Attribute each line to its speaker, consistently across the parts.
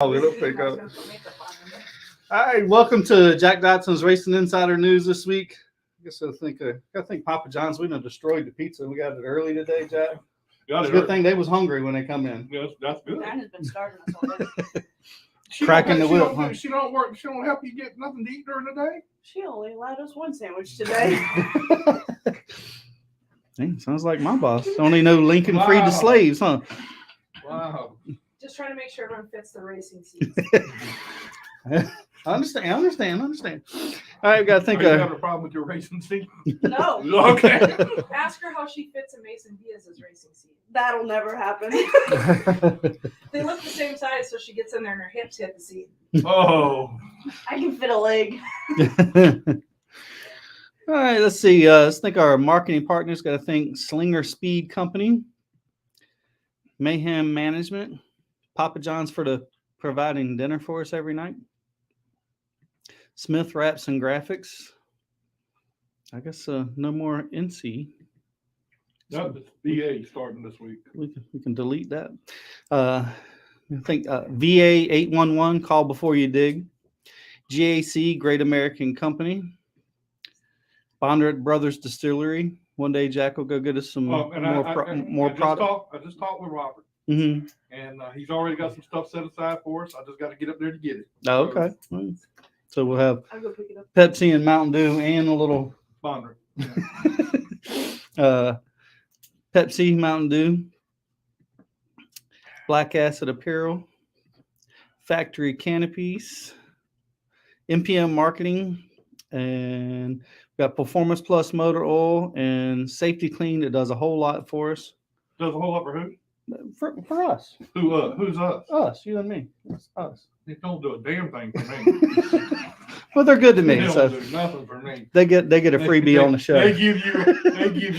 Speaker 1: It'll pick up. All right, welcome to Jack Dodson's Racing Insider News this week. I think Papa John's, we done destroyed the pizza. We got it early today, Jack. It's a good thing they was hungry when they come in.
Speaker 2: Yes, that's good.
Speaker 3: Dinah's been starving us already.
Speaker 1: Cracking the whip.
Speaker 2: She don't work. She don't help you get nothing to eat during the day.
Speaker 3: She only allowed us one sandwich today.
Speaker 1: Hey, sounds like my boss. Only know Lincoln freed the slaves, huh?
Speaker 2: Wow.
Speaker 3: Just trying to make sure everyone fits the racing seats.
Speaker 1: I understand. All right, got to think.
Speaker 2: Are you having a problem with your racing seat?
Speaker 3: No.
Speaker 2: Okay.
Speaker 3: Ask her how she fits in Mason Diaz's racing seat. That'll never happen. They look the same size, so she gets in there and her hips hit the seat.
Speaker 2: Oh.
Speaker 3: I can fit a leg.
Speaker 1: All right, let's see. Let's think our marketing partners. Got to think Slinger Speed Company, Mayhem Management, Papa John's for providing dinner for us every night, Smith Wraps and Graphics. I guess no more NC.
Speaker 2: No, it's VA starting this week.
Speaker 1: We can delete that. I think VA 811, call before you dig. GAC, Great American Company. Bondred Brothers Distillery. One day Jack will go get us some more product.
Speaker 2: I just talked with Robert.
Speaker 1: Mm-hmm.
Speaker 2: And he's already got some stuff set aside for us. I just got to get up there to get it.
Speaker 1: Oh, okay. So we'll have
Speaker 3: I'll go pick it up.
Speaker 1: Pepsi and Mountain Dew and a little
Speaker 2: Bonder. Yeah.
Speaker 1: Pepsi, Mountain Dew, Black Acid Apparel, Factory Canopies, MPM Marketing, and we got Performance Plus Motor Oil and Safety Clean that does a whole lot for us.
Speaker 2: Does a whole lot for who?
Speaker 1: For us.
Speaker 2: Who's us?
Speaker 1: Us, you and me. It's us.
Speaker 2: They don't do a damn thing for me.
Speaker 1: Well, they're good to me.
Speaker 2: They
Speaker 1: So
Speaker 2: don't do nothing for me.
Speaker 1: they get a freebie on the show.
Speaker 2: They give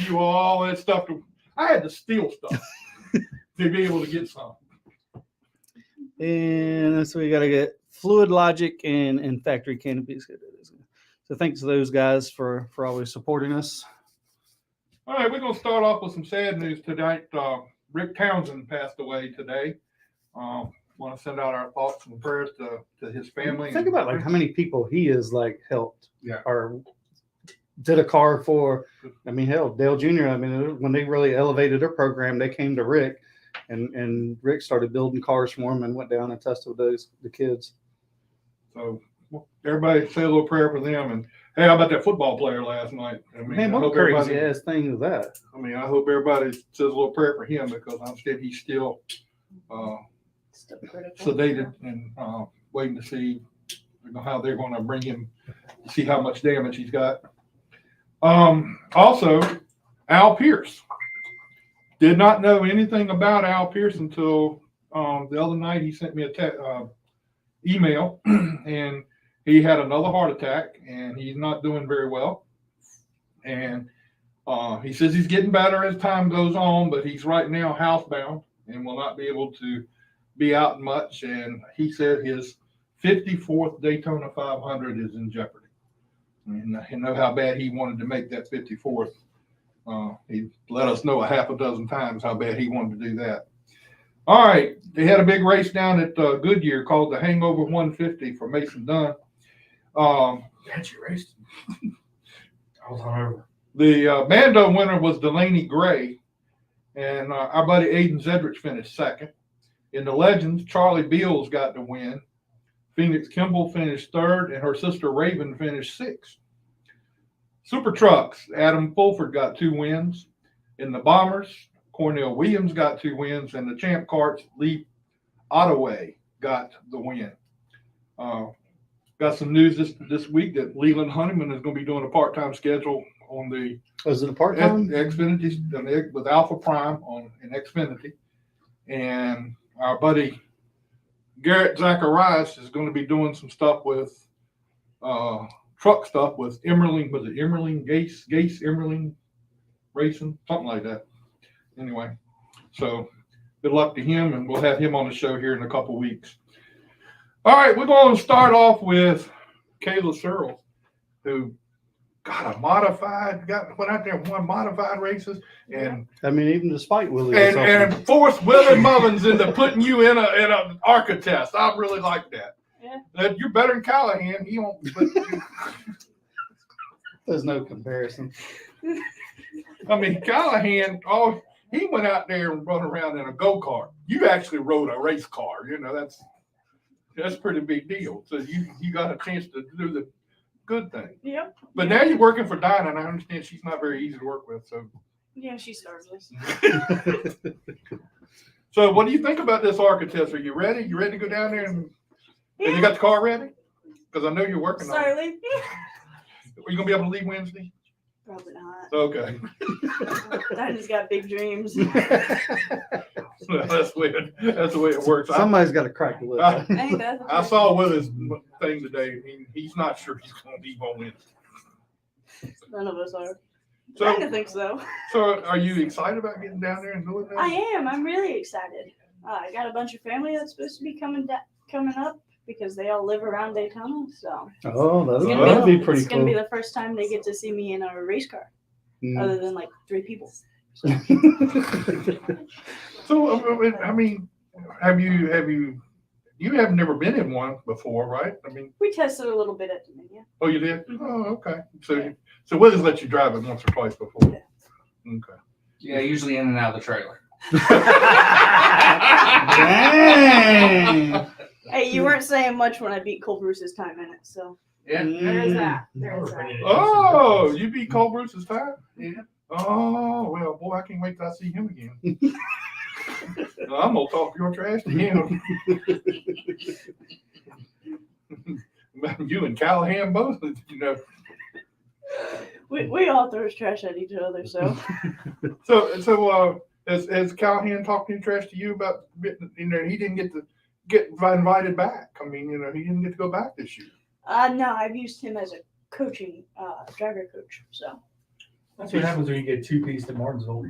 Speaker 2: you all that stuff. I had to steal stuff to be able to get some.
Speaker 1: And so we got to get Fluid Logic and Factory Canopies. So thanks to those guys for always supporting us.
Speaker 2: All right, we're going to start off with some sad news tonight. Rick Townsend passed away today. Want to send out our thoughts and prayers to his family.
Speaker 1: Think about like how many people he has like helped.
Speaker 2: Yeah.
Speaker 1: Or did a car for. I mean, hell, Dale Jr. I mean, when they really elevated their program, they came to Rick, and Rick started building cars for him and went down and tested with the kids.
Speaker 2: So everybody say a little prayer for them. And hey, how about that football player last night? I mean,
Speaker 1: Man, what a crazy ass thing is that?
Speaker 2: I mean, I hope everybody says a little prayer for him because I understand he's still sedated and waiting to see how they're going to bring him to see how much damage he's got. Also, Al Pierce. Did not know anything about Al Pierce until the other night. He sent me a email, and he had another heart attack, and he's not doing very well. And he says he's getting better as time goes on, but he's right now housebound and will not be able to be out much. And he said his 54th Daytona 500 is in jeopardy. And I know how bad he wanted to make that 54th. He let us know a half a dozen times how bad he wanted to do that. All right, they had a big race down at Goodyear called the Hangover 150 for Mason Dunn.
Speaker 4: That's your race. I was hungover.
Speaker 2: The Bando winner was Delaney Gray, and our buddy Aiden Zedrich finished second. In the Legends, Charlie Beals got the win. Phoenix Kimball finished third, and her sister Raven finished sixth. Super Trucks, Adam Fulford got 2 wins. In the Bombers, Cornell Williams got 2 wins, and the Champ Carts, Lee Ottaway got the win. Got some news this week that Leland Honeyman is going to be doing a part-time schedule on the
Speaker 1: Was it a part-time?
Speaker 2: Xfinity with Alpha Prime in Xfinity. And our buddy Garrett Zacharias is going to be doing some stuff with truck stuff with Emmerling. Was it Emmerling Gase Emmerling Racing? Something like that. Anyway, so good luck to him, and we'll have him on the show here in a couple weeks. All right, we're going to start off with Kayla Surles, who got a modified, went out there and won modified races, and
Speaker 1: I mean, even despite Willie, was
Speaker 2: and forced Willie Mullins into putting you in a Arca test. I really like that.
Speaker 3: Yeah.
Speaker 2: You're better than Callahan. He won't put you.
Speaker 1: there's no comparison.
Speaker 2: I mean, Callahan, he went out there and run around in a go-kart. You actually rode a race car. You know, that's a pretty big deal. So you got a chance to do the good thing.
Speaker 3: Yep.
Speaker 2: But now you're working for Dinah, and I understand she's not very easy to work with. So,
Speaker 3: Yeah, she starts this.
Speaker 2: so what do you think about this Arca test? Are you ready? You ready to go down there and you got the car ready? Because I know you're working on it.
Speaker 3: Sorry.
Speaker 2: Are you gonna be able to leave Wednesday?
Speaker 3: Probably not.
Speaker 2: Okay.
Speaker 3: Dinah's got big dreams.
Speaker 2: That's weird. That's the way it works.
Speaker 1: Somebody's got to crack the whip.
Speaker 2: I saw Willie's thing today. He's not sure he's going to leave on Wednesday.
Speaker 3: None of us are.
Speaker 2: So,
Speaker 3: Dinah thinks so.
Speaker 2: So are you excited about getting down there and doing that?
Speaker 3: I am. I'm really excited. I got a bunch of family that's supposed to be coming up because they all live around Daytona. So
Speaker 1: Oh,
Speaker 3: it's
Speaker 1: that'd be pretty
Speaker 3: it's
Speaker 1: cool.
Speaker 3: gonna be the first time they get to see me in a race car,
Speaker 1: Mm.
Speaker 3: other than like 3 people.
Speaker 2: So, I mean, you have never been in one before, right? I mean,
Speaker 3: We tested a little bit at Dominion.
Speaker 2: oh, you did?
Speaker 3: Mhm.
Speaker 2: Oh, okay. So Willie's let you drive it once or twice before.
Speaker 3: Yeah.
Speaker 2: Okay.
Speaker 5: Yeah, usually in and out of the trailer.
Speaker 1: Dang.
Speaker 3: Hey, you weren't saying much when I beat Cole Bruce's time in it, so
Speaker 5: Yeah.
Speaker 3: there is that. There is that.
Speaker 2: Oh, you beat Cole Bruce's time?
Speaker 5: Yeah.
Speaker 2: Oh, well, boy, I can't wait till I see him again. I'm going to talk your trash to him. You and Callahan both, you know.
Speaker 3: We all throw trash at each other, so
Speaker 2: So has Callahan talked any trash to you about, you know, he didn't get invited back. I mean, you know, he didn't get to go back this year.
Speaker 3: no, I've used him as a coaching driver coach. So
Speaker 4: That's what happens when you get 2-piece to Martinsville.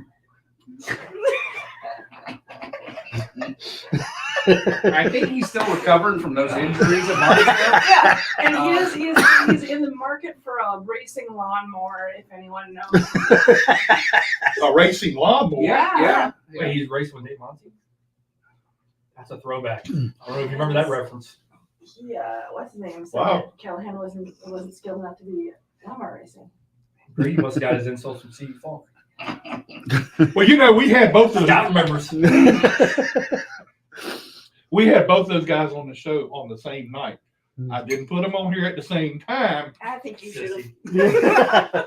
Speaker 5: I think he's still recovering from those injuries at Martinsville.
Speaker 3: yeah, and he's in the market for a racing lawnmower. If anyone knows.
Speaker 2: A racing lawnmower.
Speaker 5: Yeah.
Speaker 4: Wait, he's racing with Dave Monty? That's a throwback. I don't know if you remember that reference.
Speaker 3: Yeah, what's his name? Said
Speaker 2: Wow.
Speaker 3: that Callahan wasn't skilled enough to be lawnmower racing.
Speaker 4: Brady must have got his insults from C. Falk.
Speaker 2: Well, you know, we had both of
Speaker 4: Scott
Speaker 2: those.
Speaker 4: remembers.
Speaker 2: We had both those guys on the show on the same night. I didn't put them on here at the same time,
Speaker 3: I think you should have.
Speaker 4: Sissy.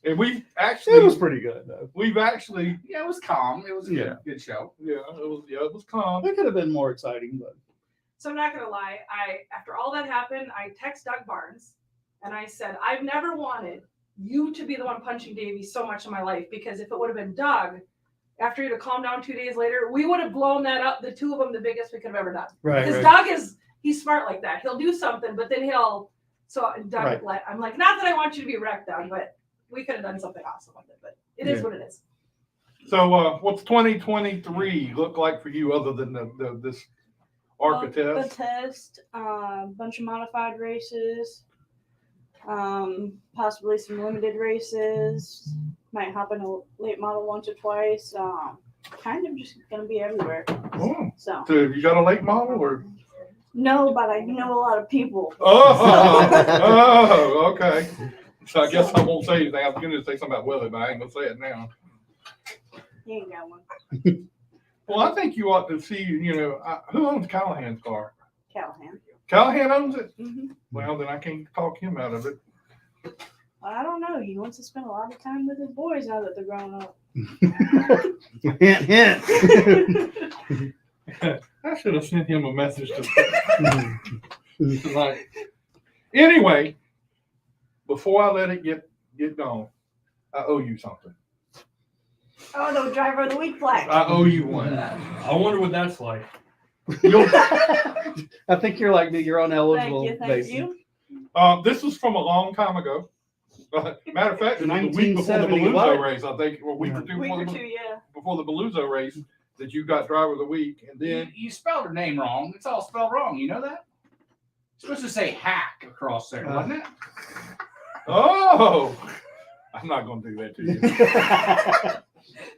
Speaker 2: and we
Speaker 1: It
Speaker 2: actually,
Speaker 1: was pretty good though.
Speaker 2: we've actually,
Speaker 5: Yeah, it was calm. It was a
Speaker 1: Yeah.
Speaker 5: good show.
Speaker 2: it was calm.
Speaker 1: It could have been more exciting, but
Speaker 3: So I'm not gonna lie. After all that happened, I text Doug Barnes, and I said I've never wanted you to be the one punching Davey so much in my life, because if it would have been Doug, after he'd have calmed down 2 days later, we would have blown that up. The two of them, the biggest we could have ever done.
Speaker 1: right.
Speaker 3: Because Doug he's smart like that. He'll do something, but then so Doug, I'm like, not that I want you to be wrecked, Doug, but we could have done something awesome with it. But it is what it is.
Speaker 2: So, what's 2023 look like for you other than this Arca
Speaker 3: The
Speaker 2: test?
Speaker 3: test, bunch of modified races, possibly some limited races. Might hop in a late model once or twice. Kind of just gonna be everywhere.
Speaker 2: Oh,
Speaker 3: So
Speaker 2: so you got a late model or?
Speaker 3: no, but I know a lot of people.
Speaker 2: Oh, okay. So I guess I won't say anything. I was going to say something about Willie, but I ain't gonna say it now.
Speaker 3: He ain't got one.
Speaker 2: Well, I think you ought to see. You know, who owns Callahan's car?
Speaker 3: Callahan.
Speaker 2: Callahan owns it.
Speaker 3: hmm
Speaker 2: Well, then I can't talk him out of it.
Speaker 3: I don't know. He wants to spend a lot of time with his boys now that they're grown up.
Speaker 1: Hint, hint.
Speaker 2: I should have sent him a message to like. Anyway, before I let it get gone, I owe you something.
Speaker 3: Oh, no, driver of the week flag.
Speaker 2: I owe you one.
Speaker 4: I wonder what that's like.
Speaker 1: I think you're like me. You're on eligible
Speaker 3: Thank
Speaker 1: basis.
Speaker 3: you.
Speaker 2: This was from a long time ago. Matter of fact, it was the week before the
Speaker 1: 1970
Speaker 2: Palooza
Speaker 1: what?
Speaker 2: race, I think, or a week or two
Speaker 3: Week
Speaker 2: before
Speaker 3: or
Speaker 2: the,
Speaker 3: two, yeah.
Speaker 2: before the Palooza race that you got driver of the week, and then
Speaker 5: You spelled her name wrong. It's all spelled wrong. You know that? It's supposed to say hack across there, wasn't it?
Speaker 2: Oh, I'm not going to do that to you.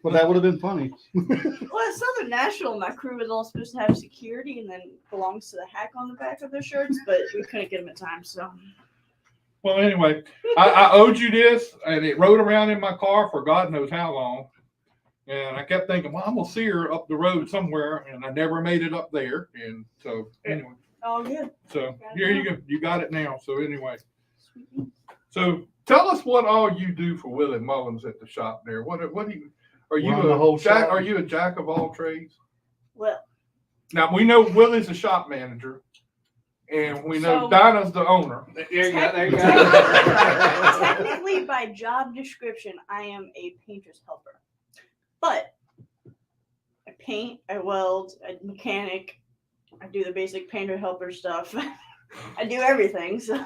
Speaker 1: Well, that would have been funny.
Speaker 6: Well, at Southern National, my crew was all supposed to have security and then belongs to the hack on the back of their shirts, but we couldn't get them in time, so.
Speaker 2: Well, anyway, I owed you this, and it rode around in my car for God knows how long. And I kept thinking, well, I'm going to see her up the road somewhere, and I never made it up there. And so, anyway,
Speaker 6: All good.
Speaker 2: so here you go. You got it now. So, anyway, so tell us what all you do for Willie Mullins at the shop there. What do you, are you
Speaker 1: Run the whole
Speaker 2: jack?
Speaker 1: shop?
Speaker 2: Are you a jack of all trades?
Speaker 6: Well,
Speaker 2: Now, we know Willie's the shop manager, and we know
Speaker 6: So-
Speaker 2: Dinah's the owner.
Speaker 5: There you go. There you go.
Speaker 6: technically, by job description, I am a painter's helper. But I paint, I weld, I mechanic, I do the basic painter helper stuff. I do everything, so.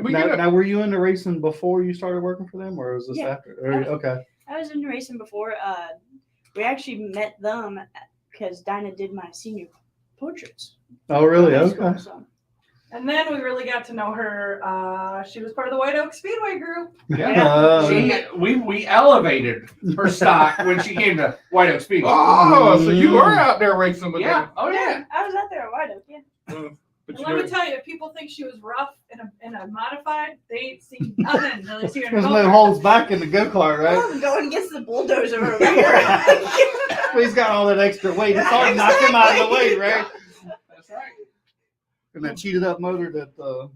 Speaker 2: We
Speaker 1: Now,
Speaker 2: get a-
Speaker 1: now, were you into racing before you started working for them, or was this
Speaker 6: Yeah.
Speaker 1: after? Or, okay.
Speaker 6: I was into racing before. We actually met them because Dinah did my senior portraits.
Speaker 1: Oh, really?
Speaker 6: in high
Speaker 1: Okay.
Speaker 6: school, so.
Speaker 3: And then we really got to know her. She was part of the White Oak Speedway group.
Speaker 5: We elevated her stock when she came to White Oak Speedway.
Speaker 2: Oh, so you were out there racing with
Speaker 5: Yeah.
Speaker 2: them.
Speaker 5: Oh yeah.
Speaker 6: I was out there at White Oak, yeah.
Speaker 2: But
Speaker 3: And
Speaker 2: you
Speaker 3: let me
Speaker 2: know-
Speaker 3: tell you, if people think she was rough in a modified, they ain't seen nothing until they see her in a
Speaker 1: There's no
Speaker 3: go-kart.
Speaker 1: holds back in the go kart, right?
Speaker 6: I'm going against the bulldozer over here.
Speaker 1: He's got all that extra weight. It's hard to knock him out of the way, right?
Speaker 5: That's right.
Speaker 1: And that cheated up motor that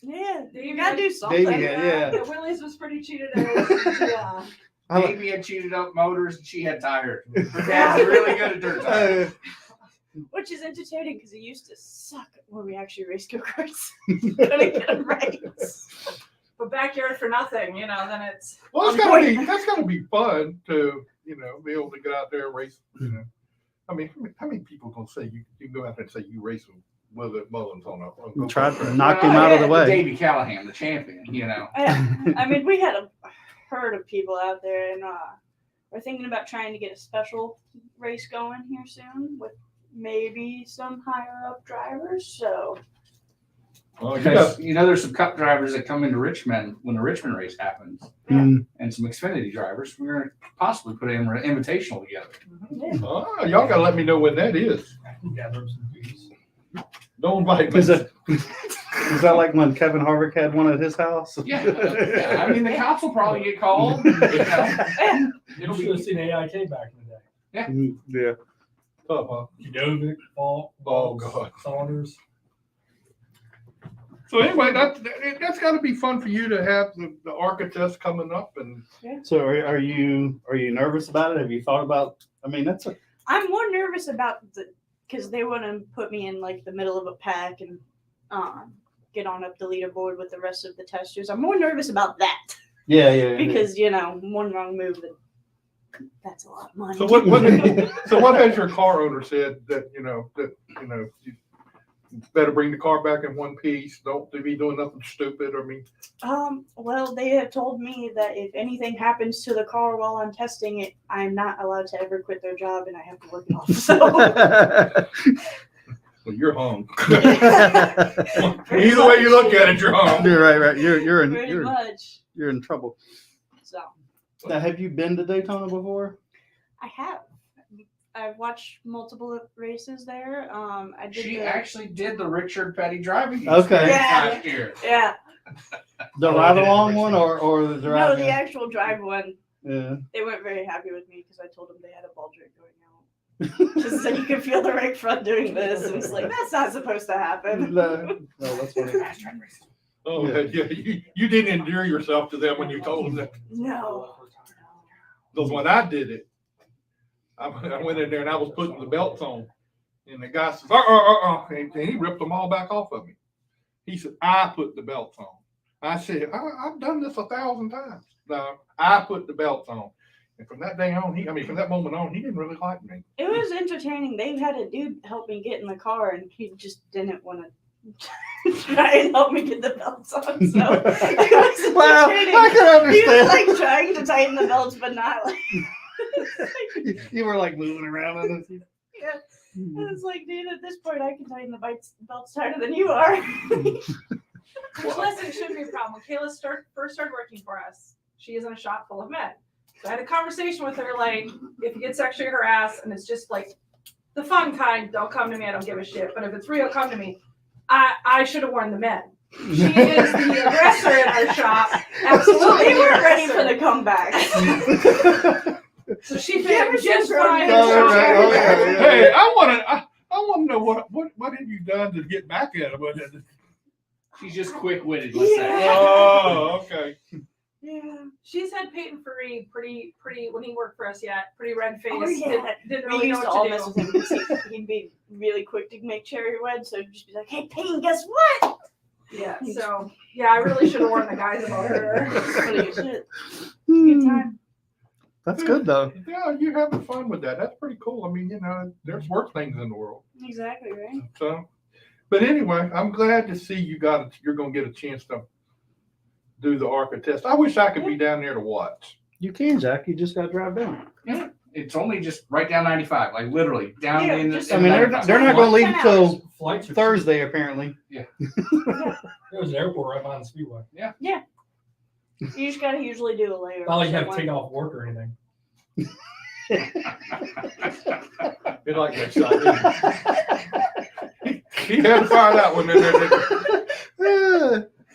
Speaker 6: Yeah,
Speaker 3: Davey
Speaker 6: you gotta do something.
Speaker 1: Davey had, yeah.
Speaker 3: The Willie's was pretty cheated. Yeah.
Speaker 1: I like-
Speaker 5: Davey had cheated up motors and she had tires. Her dad's really good at dirt tires.
Speaker 6: Which is entertaining because it used to suck when we actually raced go-karts. Couldn't get them right.
Speaker 3: But backyard for nothing, then it's.
Speaker 2: Well, that's gotta be fun to, be able to get out there and race. I mean, how many people gonna say you go out there and say you race with Willie Mullins on a
Speaker 1: Tried to
Speaker 2: go-kart?
Speaker 1: knock him out of the way.
Speaker 5: Davey Callahan, the champion,
Speaker 6: Yeah. I mean, we had a herd of people out there, and we're thinking about trying to get a special race going here soon with maybe some higher up drivers. So
Speaker 2: Well,
Speaker 5: Because there's some cup drivers that come into Richmond when the Richmond race happens,
Speaker 1: Mm.
Speaker 5: and some Xfinity drivers. We're gonna possibly put an invitational together.
Speaker 2: Oh, y'all gotta let me know when that is.
Speaker 4: Gather some fees.
Speaker 2: Don't invite me.
Speaker 1: Is that like when Kevin Harvick had one at his house?
Speaker 5: Yeah, I mean the cops will probably get called. You
Speaker 4: You should have seen AIK back in the day.
Speaker 1: Mm, yeah.
Speaker 2: Oh,
Speaker 4: Jovic, Falk,
Speaker 2: Oh, God.
Speaker 4: Saunders.
Speaker 2: so anyway, that's got to be fun for you to have the Arca test coming up, and
Speaker 1: So are you nervous about it? Have you thought about? I mean, that's a
Speaker 6: I'm more nervous about because they want to put me in like the middle of a pack and get on up the leaderboard with the rest of the testers. I'm more nervous about that
Speaker 1: yeah.
Speaker 6: because one wrong move that's a lot of money.
Speaker 2: so what has your car owner said that you better bring the car back in one piece? Don't be doing nothing stupid. I mean,
Speaker 6: Well, they have told me that if anything happens to the car while I'm testing it, I'm not allowed to ever quit their job and I have to work it off. So
Speaker 2: well, you're hung. Either way you look at it, you're hung.
Speaker 1: You're right. You're
Speaker 6: pretty
Speaker 1: in
Speaker 6: much.
Speaker 1: you're in trouble.
Speaker 6: So
Speaker 1: Now, have you been to Daytona before?
Speaker 6: I have. I've watched multiple races there. I did.
Speaker 5: She
Speaker 6: the,
Speaker 5: actually did the Richard Petty driving
Speaker 1: Okay.
Speaker 5: experience
Speaker 6: Yeah.
Speaker 5: last year.
Speaker 6: Yeah.
Speaker 1: The
Speaker 4: Oh, I
Speaker 1: ride
Speaker 4: did
Speaker 1: along
Speaker 4: race
Speaker 1: one
Speaker 4: there.
Speaker 1: or the drive?
Speaker 6: No, the actual drive one.
Speaker 1: Yeah.
Speaker 6: They weren't very happy with me because I told them they had a ball drink going out. Just so you can feel the right front doing this. And it's like, that's not supposed to happen.
Speaker 1: No, that's funny.
Speaker 2: Oh, yeah. You didn't endure yourself to them when you told them that.
Speaker 6: No.
Speaker 2: Because when I did it, I went in there and I was putting the belts on, and the guy says, and he ripped them all back off of me. He said, I put the belts on. I said, I've done this 1,000 times. No, I put the belts on. And from that day on, from that moment on, he didn't really like me.
Speaker 6: It was entertaining. They had a dude help me get in the car, and he just didn't want to try and help me get the belts on. So it was
Speaker 1: Well,
Speaker 6: entertaining.
Speaker 1: I can
Speaker 6: He was
Speaker 1: understand.
Speaker 6: like trying to tighten the belts, but not like.
Speaker 1: You were like moving around on it.
Speaker 6: Yeah. It's like, dude, at this point, I can tighten the belts tighter than you are.
Speaker 3: Which, listen, shouldn't be a problem. When Kayla first started working for us, she is in a shop full of men. So I had a conversation with her, like, if you get sexually harassed and it's just like the fun kind, don't come to me, I don't give a shit. But if it's real, come to me. I should have warned the men. She is the aggressor in our shop. Absolutely.
Speaker 6: We weren't ready for the comeback.
Speaker 3: So she fared just fine.
Speaker 2: Hey, I want to know what have you done to get back at him?
Speaker 5: She's just quick-witted, let's say.
Speaker 2: Oh, okay.
Speaker 6: Yeah.
Speaker 3: She's had Peyton Free pretty when he worked for us yet. Pretty red face.
Speaker 6: Oh, yeah.
Speaker 3: Didn't
Speaker 6: We
Speaker 3: really know
Speaker 6: used to all
Speaker 3: what
Speaker 6: mess
Speaker 3: to
Speaker 6: with him because he'd be really quick to make cherry red. So just be like, "Hey, Payne, guess what?"
Speaker 3: do. Yeah. So yeah, I really should have warned the guys about her.
Speaker 6: Funny as shit. Good time.
Speaker 1: That's good though.
Speaker 2: Yeah, you're having fun with that. That's pretty cool. I mean, there's worse things in the world.
Speaker 6: Exactly right.
Speaker 2: So, but anyway, I'm glad to see you're going to get a chance to do the Arca test. I wish I could be down there to watch.
Speaker 1: You can, Jack. You just got to drive down.
Speaker 5: Yeah, it's only just right down 95, like literally down
Speaker 6: Yeah,
Speaker 5: in the.
Speaker 6: just-
Speaker 1: I mean, they're not going to leave
Speaker 6: 10
Speaker 1: till
Speaker 4: Flights are
Speaker 1: Thursday, apparently.
Speaker 4: There was an airport right behind the speedway.
Speaker 6: You just gotta usually do a layer.
Speaker 4: Not like you have to take off work or anything.
Speaker 2: They like that shot. He had to fire that one.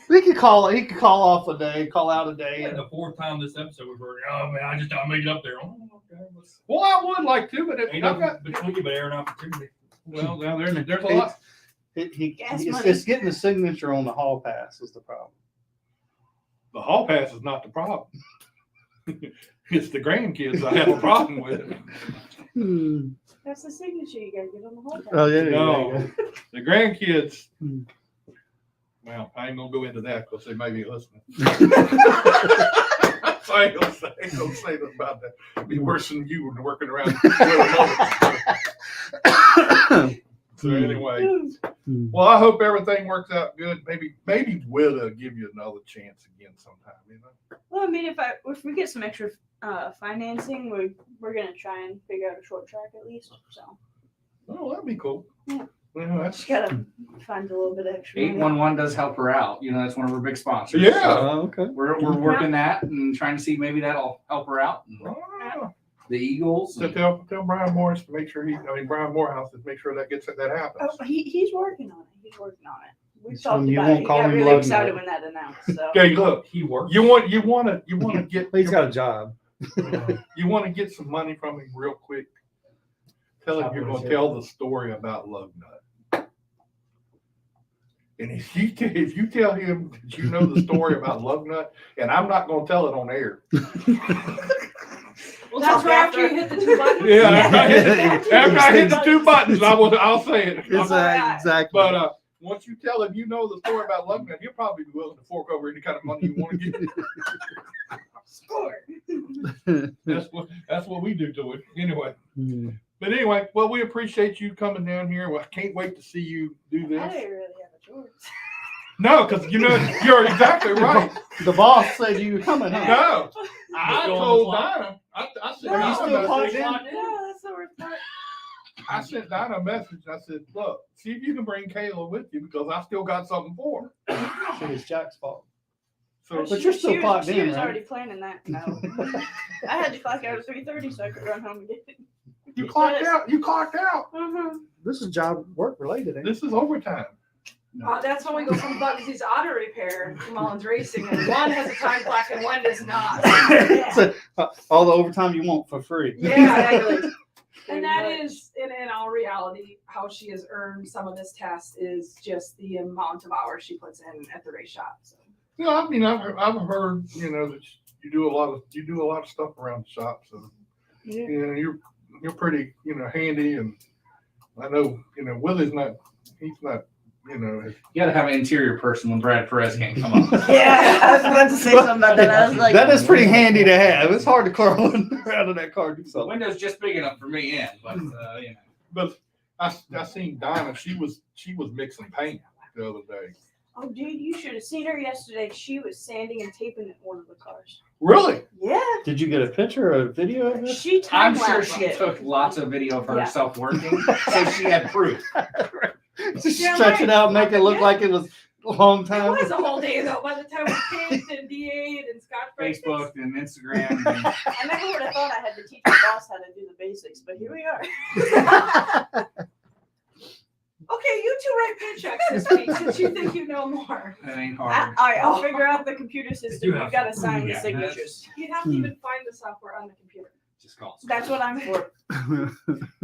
Speaker 1: He could call off a day, call out a day.
Speaker 4: And the fourth time this episode we've heard, oh man, I just don't make it up there. Oh, okay.
Speaker 2: Well, I would like to, but
Speaker 4: Ain't nothing between you but air and opportunity.
Speaker 2: well, now there's a lot.
Speaker 6: Gas
Speaker 1: It's
Speaker 6: money.
Speaker 1: getting the signature on the hall pass is the problem.
Speaker 2: The hall pass is not the problem. It's the grandkids I have a problem with.
Speaker 6: That's the signature you gotta get on the whole.
Speaker 1: Oh yeah,
Speaker 2: No, the grandkids.
Speaker 1: Hmm.
Speaker 2: Well, I ain't gonna go into that because they may be listening. So I ain't gonna say nothing about that. It'd be worse than you working around. So anyway, well, I hope everything works out good. Maybe Willie will give you another chance again sometime.
Speaker 6: Well, I mean, if we get some extra financing, we're gonna try and figure out a short track at least. So
Speaker 2: Oh, that'd be cool.
Speaker 6: Yeah.
Speaker 2: Well, that's
Speaker 6: just gotta find a little bit extra. money.
Speaker 5: 811 does help her out. That's one of her big sponsors.
Speaker 2: Yeah.
Speaker 1: Oh, okay.
Speaker 5: We're working that and trying to see maybe that'll help her out. And
Speaker 2: oh.
Speaker 5: the Eagles.
Speaker 2: So tell Brian Morris to make sure Brian Morehouse to make sure that happens.
Speaker 6: Oh, he's working on it. We've
Speaker 1: So
Speaker 6: talked
Speaker 1: you
Speaker 6: about
Speaker 1: won't
Speaker 6: it. He
Speaker 1: call
Speaker 6: got
Speaker 1: him
Speaker 6: really
Speaker 1: Lug
Speaker 6: excited
Speaker 1: Nut.
Speaker 6: when that announced. So
Speaker 2: Okay, look,
Speaker 4: He works.
Speaker 2: you want to get
Speaker 1: He's got a job.
Speaker 2: you want to get some money from him real quick. Tell him you're going to tell the story about Lug Nut. And if you tell him that you know the story about Lug Nut, and I'm not going to tell it on air.
Speaker 6: we'll
Speaker 3: That's
Speaker 6: talk
Speaker 3: right after you hit the two buttons.
Speaker 2: Yeah, after I hit the two buttons, I'll say it.
Speaker 1: Exactly.
Speaker 2: But once you tell him you know the story about Lug Nut, he'll probably be willing to fork over any kind of money you want to get.
Speaker 6: score.
Speaker 2: That's what we do to it. Anyway. But anyway, well, we appreciate you coming down here. Well, I can't wait to see you do
Speaker 6: I
Speaker 2: this.
Speaker 6: didn't really have a choice.
Speaker 2: No, because you're exactly right.
Speaker 1: The boss said you were coming, huh?
Speaker 2: No, I
Speaker 4: Go on the
Speaker 2: told
Speaker 4: clock.
Speaker 2: Dinah. I said,
Speaker 1: Are you still
Speaker 2: Dinah,
Speaker 1: clocked in?
Speaker 6: No, that's the worst part.
Speaker 2: I sent Dinah a message. I said, look, see if you can bring Kayla with you because I still got something for her.
Speaker 1: So it's Jack's fault.
Speaker 2: So
Speaker 1: But you're still clocked
Speaker 6: She
Speaker 1: in,
Speaker 6: was
Speaker 1: right?
Speaker 6: already planning that. No. I had to clock out at 3:30 so I could run home and get it.
Speaker 2: you clocked out. You clocked out.
Speaker 1: This is job work related, ain't it?
Speaker 2: This is overtime.
Speaker 3: That's when we go from Bugsy's Auto Repair to Mullins Racing, and one has a time clock and one does not.
Speaker 1: So, all the overtime you want for free.
Speaker 3: Yeah, exactly. And that is, in all reality, how she has earned some of this test is just the amount of hours she puts in at the race shop. So.
Speaker 2: Yeah, I mean, I've heard that you do a lot of stuff around the shop. So you're pretty handy, and I know Willie's not. He's not.
Speaker 5: You got to have an interior person when Brad Perez can't come up.
Speaker 6: Yeah, I was about to say something about that. I was like,
Speaker 1: that is pretty handy to have. It's hard to crawl around in that car.
Speaker 5: The window's just big enough for me in, but
Speaker 2: But I seen Dinah. She was mixing paint the other day.
Speaker 6: oh, dude, you should have seen her yesterday. She was sanding and taping one of the cars.
Speaker 2: Really?
Speaker 6: Yeah.
Speaker 1: Did you get a picture or a video of this?
Speaker 6: She
Speaker 5: I'm
Speaker 6: time
Speaker 5: sure
Speaker 6: lapsed
Speaker 5: she
Speaker 6: it.
Speaker 5: took lots of video of
Speaker 6: Yeah.
Speaker 5: herself working, so she had proof.
Speaker 1: Just stretch it out, make it look like it was long
Speaker 3: It
Speaker 1: time.
Speaker 3: was a whole day though. By the time we taped and DA'd and Scott
Speaker 5: Facebook and Instagram. And
Speaker 6: I never would have thought I had to teach my boss how to do the basics, but here we are.
Speaker 3: Okay, you two write paychecks this week since you think you know more.
Speaker 5: that ain't
Speaker 6: All
Speaker 5: hard.
Speaker 6: right, I'll figure out the computer system.
Speaker 4: do
Speaker 6: You've
Speaker 4: have
Speaker 6: got to
Speaker 4: to.
Speaker 6: sign the
Speaker 5: Yeah,
Speaker 6: signatures.
Speaker 3: You'd have to even find the software on the computer.
Speaker 5: Just call.
Speaker 6: That's what I'm for.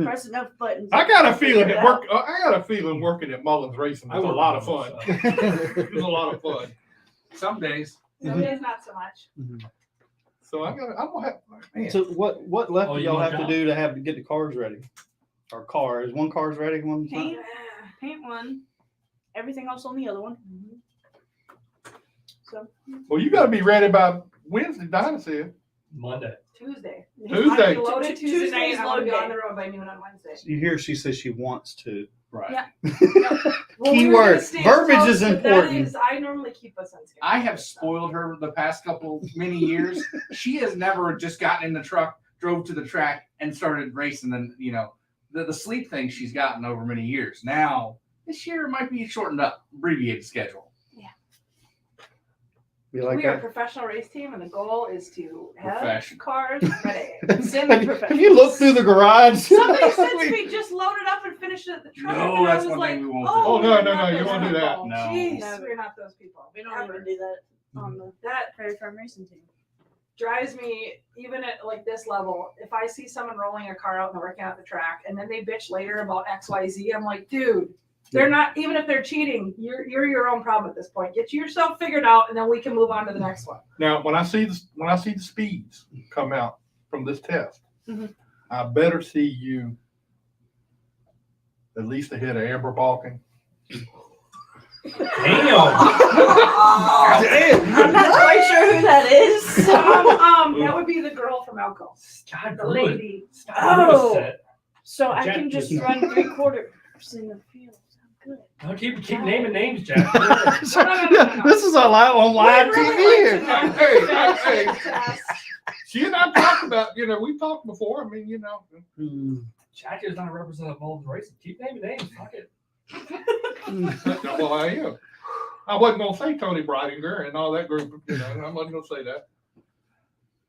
Speaker 6: Press enough buttons.
Speaker 2: I got a feeling
Speaker 6: Figure
Speaker 2: at
Speaker 6: it
Speaker 2: work. I got a feeling working at Mullins Racing was a
Speaker 4: work
Speaker 2: lot of
Speaker 4: on
Speaker 2: fun.
Speaker 4: it,
Speaker 2: It was a lot of fun.
Speaker 5: Some days.
Speaker 3: Some days not so much.
Speaker 2: So I'm gonna have. Man.
Speaker 1: So what left
Speaker 4: Oh,
Speaker 1: do
Speaker 4: you
Speaker 1: y'all
Speaker 4: want
Speaker 1: have to
Speaker 4: to
Speaker 1: do to have to get the cars ready? Or cars? One car's ready, one's not?
Speaker 6: Paint, paint one. Everything else on the other one. So
Speaker 2: Well, you got to be ready by Wednesday. Dinah said.
Speaker 4: Monday.
Speaker 3: Tuesday.
Speaker 2: Tuesday.
Speaker 3: I'm loaded Tuesday night.
Speaker 6: Tuesday's
Speaker 3: I want to be
Speaker 6: load
Speaker 3: on
Speaker 6: day.
Speaker 3: the road by noon on Wednesday.
Speaker 1: You hear she says she wants to.
Speaker 5: Right.
Speaker 6: Yeah.
Speaker 3: Well,
Speaker 1: Keyword.
Speaker 3: we were gonna stay
Speaker 1: Verbiage
Speaker 3: close,
Speaker 1: is
Speaker 3: but that
Speaker 1: important.
Speaker 3: is- I normally keep us on schedule.
Speaker 5: I have spoiled her the past many years. She has never just gotten in the truck, drove to the track, and started racing. And the sleep thing she's gotten over many years. Now this year it might be shortened up, abbreviated schedule.
Speaker 1: You like
Speaker 3: We are a
Speaker 1: that?
Speaker 3: professional race team, and the goal is to have
Speaker 5: Professional.
Speaker 3: cars ready.
Speaker 1: Have you looked through the garage?
Speaker 3: Somebody said to me, just load it up and finish it at the truck.
Speaker 5: No,
Speaker 3: and I
Speaker 5: that's
Speaker 3: was
Speaker 5: one
Speaker 3: like,
Speaker 5: thing we won't do.
Speaker 2: Oh, no,
Speaker 3: we're
Speaker 2: no,
Speaker 3: not
Speaker 2: no, you
Speaker 3: those
Speaker 2: won't do that.
Speaker 3: people.
Speaker 5: No.
Speaker 3: Jeez,
Speaker 6: No.
Speaker 3: we're not those people.
Speaker 6: we don't
Speaker 3: Ever.
Speaker 6: even do that on the
Speaker 3: That
Speaker 6: Prairie Farm Racing team.
Speaker 3: drives me, even at like this level, if I see someone rolling a car out and they're working out the track, and then they bitch later about XYZ, I'm like, dude, they're not, even if they're cheating, you're your own problem at this point. Get yourself figured out, and then we can move on to the next one.
Speaker 2: Now, when I see the speeds come out from this test,
Speaker 6: Mhm.
Speaker 2: I better see you at least ahead of Amber Balkan.
Speaker 4: Damn.
Speaker 6: I'm not quite sure who that is.
Speaker 3: That would be the girl from Elko,
Speaker 4: Stop
Speaker 3: the
Speaker 4: doing it.
Speaker 3: lady.
Speaker 4: Stop
Speaker 6: Oh.
Speaker 4: doing it.
Speaker 6: So I
Speaker 4: Jack
Speaker 6: can just
Speaker 4: just-
Speaker 6: run 3/4 in the field. I'm good.
Speaker 4: Don't keep naming names, Jack.
Speaker 3: No.
Speaker 1: This is a live on live
Speaker 3: We
Speaker 1: TV
Speaker 3: really
Speaker 1: here.
Speaker 3: like to know
Speaker 2: Hey,
Speaker 3: that
Speaker 2: hey,
Speaker 3: test.
Speaker 2: She and I talked about, we talked before. I mean,
Speaker 4: Jack is not a representative of Mullins Racing. Keep naming names. Fuck it.
Speaker 2: well, I am. I wasn't gonna say Tony Bridinger and all that group. I wasn't gonna say that.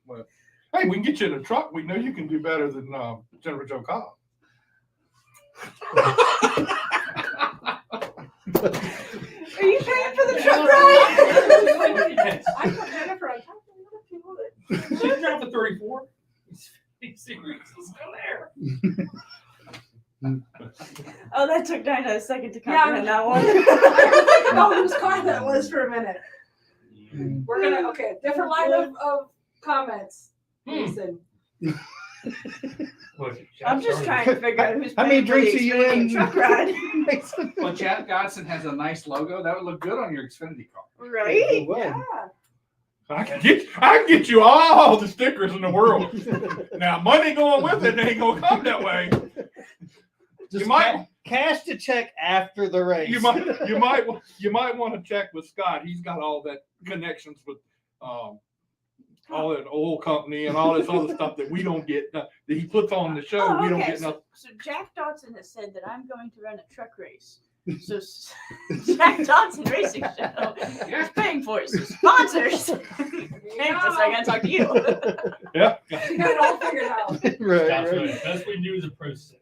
Speaker 2: But hey, we can get you in a truck. We know you can do better than Jennifer Jo Cobb.
Speaker 6: Are you paying for the truck ride?
Speaker 3: I put Jennifer on top of the other people that.
Speaker 4: She's down for 34. He's still there.
Speaker 6: Oh, that took Dinah a second to
Speaker 3: Yeah,
Speaker 6: comprehend that one.
Speaker 3: I didn't know whose car that was for a minute. We're gonna, different line of comments. Listen,
Speaker 4: Look,
Speaker 6: I'm just trying to figure out who's
Speaker 1: How many
Speaker 6: paying for the
Speaker 1: drinks are you
Speaker 6: Xfinity
Speaker 1: in?
Speaker 6: truck ride.
Speaker 5: Well, Jack Dodson has a nice logo. That would look good on your Xfinity car.
Speaker 6: Right?
Speaker 3: yeah.
Speaker 2: I can get you all the stickers in the world. Now, money going with it ain't gonna come that way.
Speaker 1: Just
Speaker 2: You might-
Speaker 1: cash the check after the race.
Speaker 2: You might want to check with Scott. He's got all that connections with all that oil company and all this other stuff that we don't get that he puts on the show.
Speaker 6: Oh,
Speaker 2: We don't
Speaker 6: okay.
Speaker 2: get nothing.
Speaker 6: So Jack Dodson has said that I'm going to run a truck race. So Jack Dodson Racing Show is paying for it. So sponsors, Kansas, I gotta talk to you.
Speaker 2: Yeah.
Speaker 3: You got it all figured out.
Speaker 1: right,
Speaker 4: That's
Speaker 1: right.
Speaker 4: right. Best we do is a Pro 6.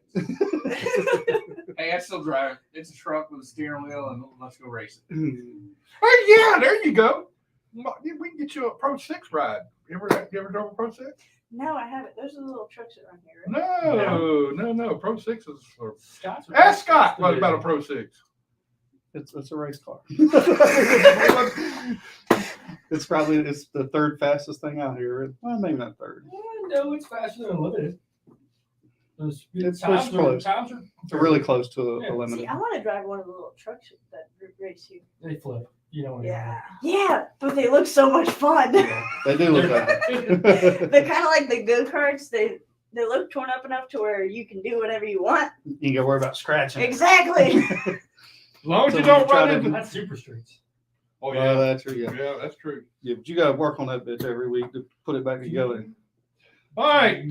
Speaker 5: Hey, I still drive it. It's a truck with a steering wheel, and let's go race it.
Speaker 2: Hey, yeah, there you go. We can get you a Pro 6 ride. You ever drove a Pro 6?
Speaker 6: No, I haven't. Those are the little trucks that run here, right?
Speaker 2: No. Pro 6 is for.
Speaker 4: Scott's
Speaker 2: Ask Scott what about a Pro 6.
Speaker 1: It's a race car. It's the third fastest thing out here. Well, maybe not third.
Speaker 4: No, it's faster than unlimited. Those
Speaker 1: It's
Speaker 4: times
Speaker 1: close.
Speaker 4: are
Speaker 1: They're really close to
Speaker 4: Yeah.
Speaker 1: a limited.
Speaker 6: See, I want to drive one of the little trucks that race here.
Speaker 4: They flip. You know what
Speaker 3: Yeah.
Speaker 6: Yeah, but they look so much fun.
Speaker 1: They do look like
Speaker 6: They're kind of like the go-karts. They look torn up enough to where you can do whatever you want.
Speaker 1: You ain't gotta worry about scratching.
Speaker 6: Exactly.
Speaker 2: As long as
Speaker 1: So
Speaker 2: you don't
Speaker 1: you try
Speaker 2: run
Speaker 1: to-
Speaker 2: into.
Speaker 4: That's super streets.
Speaker 2: Oh,
Speaker 1: Yeah,
Speaker 2: yeah.
Speaker 1: that's true. Yeah.
Speaker 2: Yeah, that's true.
Speaker 1: Yeah, but you gotta work on that bitch every week to put it back together.
Speaker 2: All right.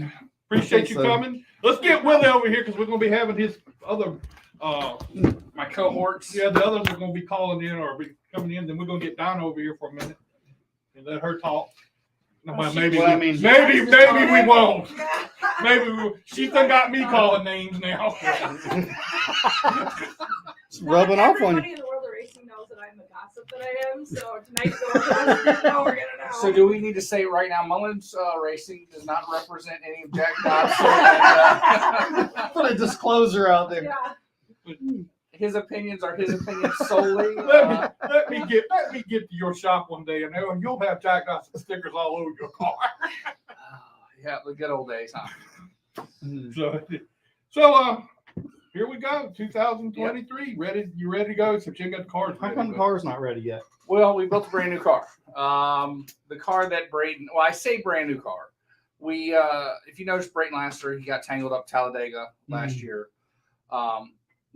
Speaker 2: Appreciate you
Speaker 1: So-
Speaker 2: coming. Let's get Willie over here because we're going to be having his other
Speaker 5: My cohorts.
Speaker 2: Yeah, the others are going to be calling in or be coming in. Then we're going to get Dinah over here for a minute and let her talk. Well, maybe,
Speaker 1: well, I mean-
Speaker 2: maybe we won't.
Speaker 3: Yeah.
Speaker 2: Maybe she's done got me calling names now.
Speaker 1: It's rubbing off on
Speaker 3: Everybody
Speaker 1: you.
Speaker 3: in the world of racing knows that I'm the gossip that I am. So tonight, no, we're gonna know.
Speaker 5: So do we need to say right now, Mullins Racing does not represent any of Jack Dodson. And,
Speaker 1: Put a disclosure out there.
Speaker 3: Yeah.
Speaker 5: his opinions are his opinions solely.
Speaker 2: Let me get to your shop one day, and you'll have Jack Dodson stickers all over your car.
Speaker 5: Yeah, the good old days, huh?
Speaker 2: So here we go, 2023. You ready to go? So you got the cars.
Speaker 1: How
Speaker 2: ready
Speaker 1: come
Speaker 2: to
Speaker 1: the
Speaker 2: go.
Speaker 1: car's not ready yet?
Speaker 5: Well, we built a brand new car. The car that Brayton, well, I say brand new car. We, if you notice, Brayton last year, he got tangled up Talladega last year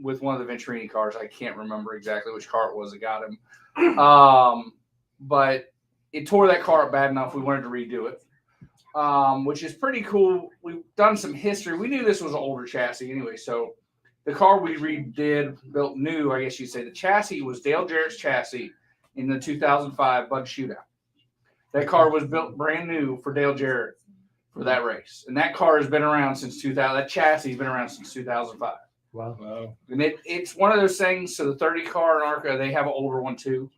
Speaker 5: with one of the Venturini cars. I can't remember exactly which car it was that got him. But it tore that car up bad enough. We wanted to redo it, which is pretty cool. We've done some history. We knew this was an older chassis anyway. So the car we redid, built new, I guess you'd say. The chassis was Dale Jarrett's chassis in the 2005 Bud Shootout. That car was built brand new for Dale Jarrett for that race. And that car has been around since 2000. That chassis has been around since 2005.
Speaker 1: Wow.
Speaker 5: And it's one of those things. So the 30 car in Arca, they have an older one too.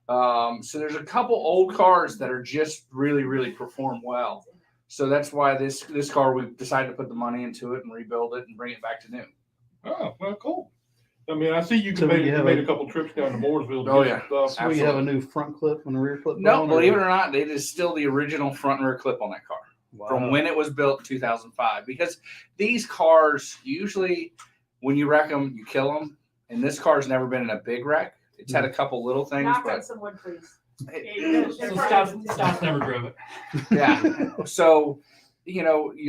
Speaker 5: So there's a couple old cars that are just really, really perform well. So that's why this car, we decided to put the money into it and rebuild it and bring it back to new.
Speaker 2: Oh, well, cool. I mean, I see you
Speaker 1: So
Speaker 2: made
Speaker 1: you have
Speaker 2: a couple trips down to Mooresville. To
Speaker 5: Oh,
Speaker 2: get
Speaker 5: yeah.
Speaker 2: some stuff.
Speaker 1: So you have a new front clip and a rear clip?
Speaker 5: No,
Speaker 1: on, or-
Speaker 5: believe it or not, it is still the original front and rear clip on that car.
Speaker 1: Wow.
Speaker 5: From when it was built in 2005. Because these cars, usually when you wreck them, you kill them. And this car's never been in a big wreck. It's had a couple little things,
Speaker 3: Knock on
Speaker 5: but
Speaker 3: some wood, please.
Speaker 4: So Scott's never drove it.
Speaker 5: yeah. So,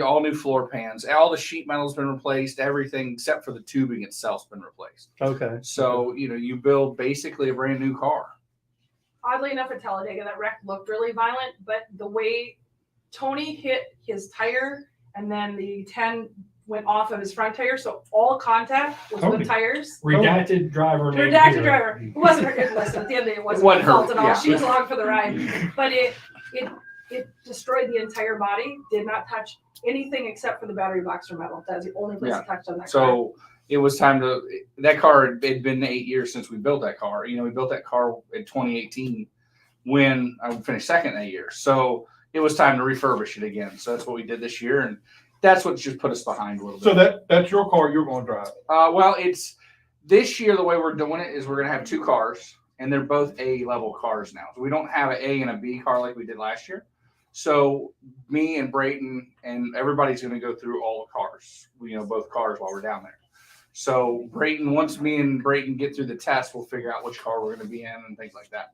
Speaker 5: all new floor pans. All the sheet metal's been replaced. Everything except for the tubing itself's been replaced.
Speaker 1: Okay.
Speaker 5: So, you build basically a brand new car.
Speaker 3: Oddly enough, at Talladega, that wreck looked really violent, but the way Tony hit his tire and then the 10 went off of his front tire, so all contact was
Speaker 2: Tony.
Speaker 3: with tires.
Speaker 4: Redacted driver. named
Speaker 3: Redacted
Speaker 4: here.
Speaker 3: driver. It wasn't her. Listen, at the end of the day, it wasn't
Speaker 5: wasn't
Speaker 3: her fault
Speaker 5: her,
Speaker 3: at all.
Speaker 5: yeah.
Speaker 3: She was along for the ride, but it destroyed the entire body. Did not touch anything except for the battery box or metal. That was the only place
Speaker 5: Yeah.
Speaker 3: it touched on that car.
Speaker 5: So it was time that car had been 8 years since we built that car. We built that car in 2018 when I finished second that year. So it was time to refurbish it again. So that's what we did this year. And that's what just put us behind a little bit.
Speaker 2: So that's your car you're going to drive.
Speaker 5: Well, it's this year, the way we're doing it is we're going to have two cars and they're both A level cars now. So we don't have an A and a B car like we did last year. So me and Brayton and everybody's going to go through all the cars, both cars while we're down there. So Brayton, once me and Brayton get through the test, we'll figure out which car we're going to be in and things like that.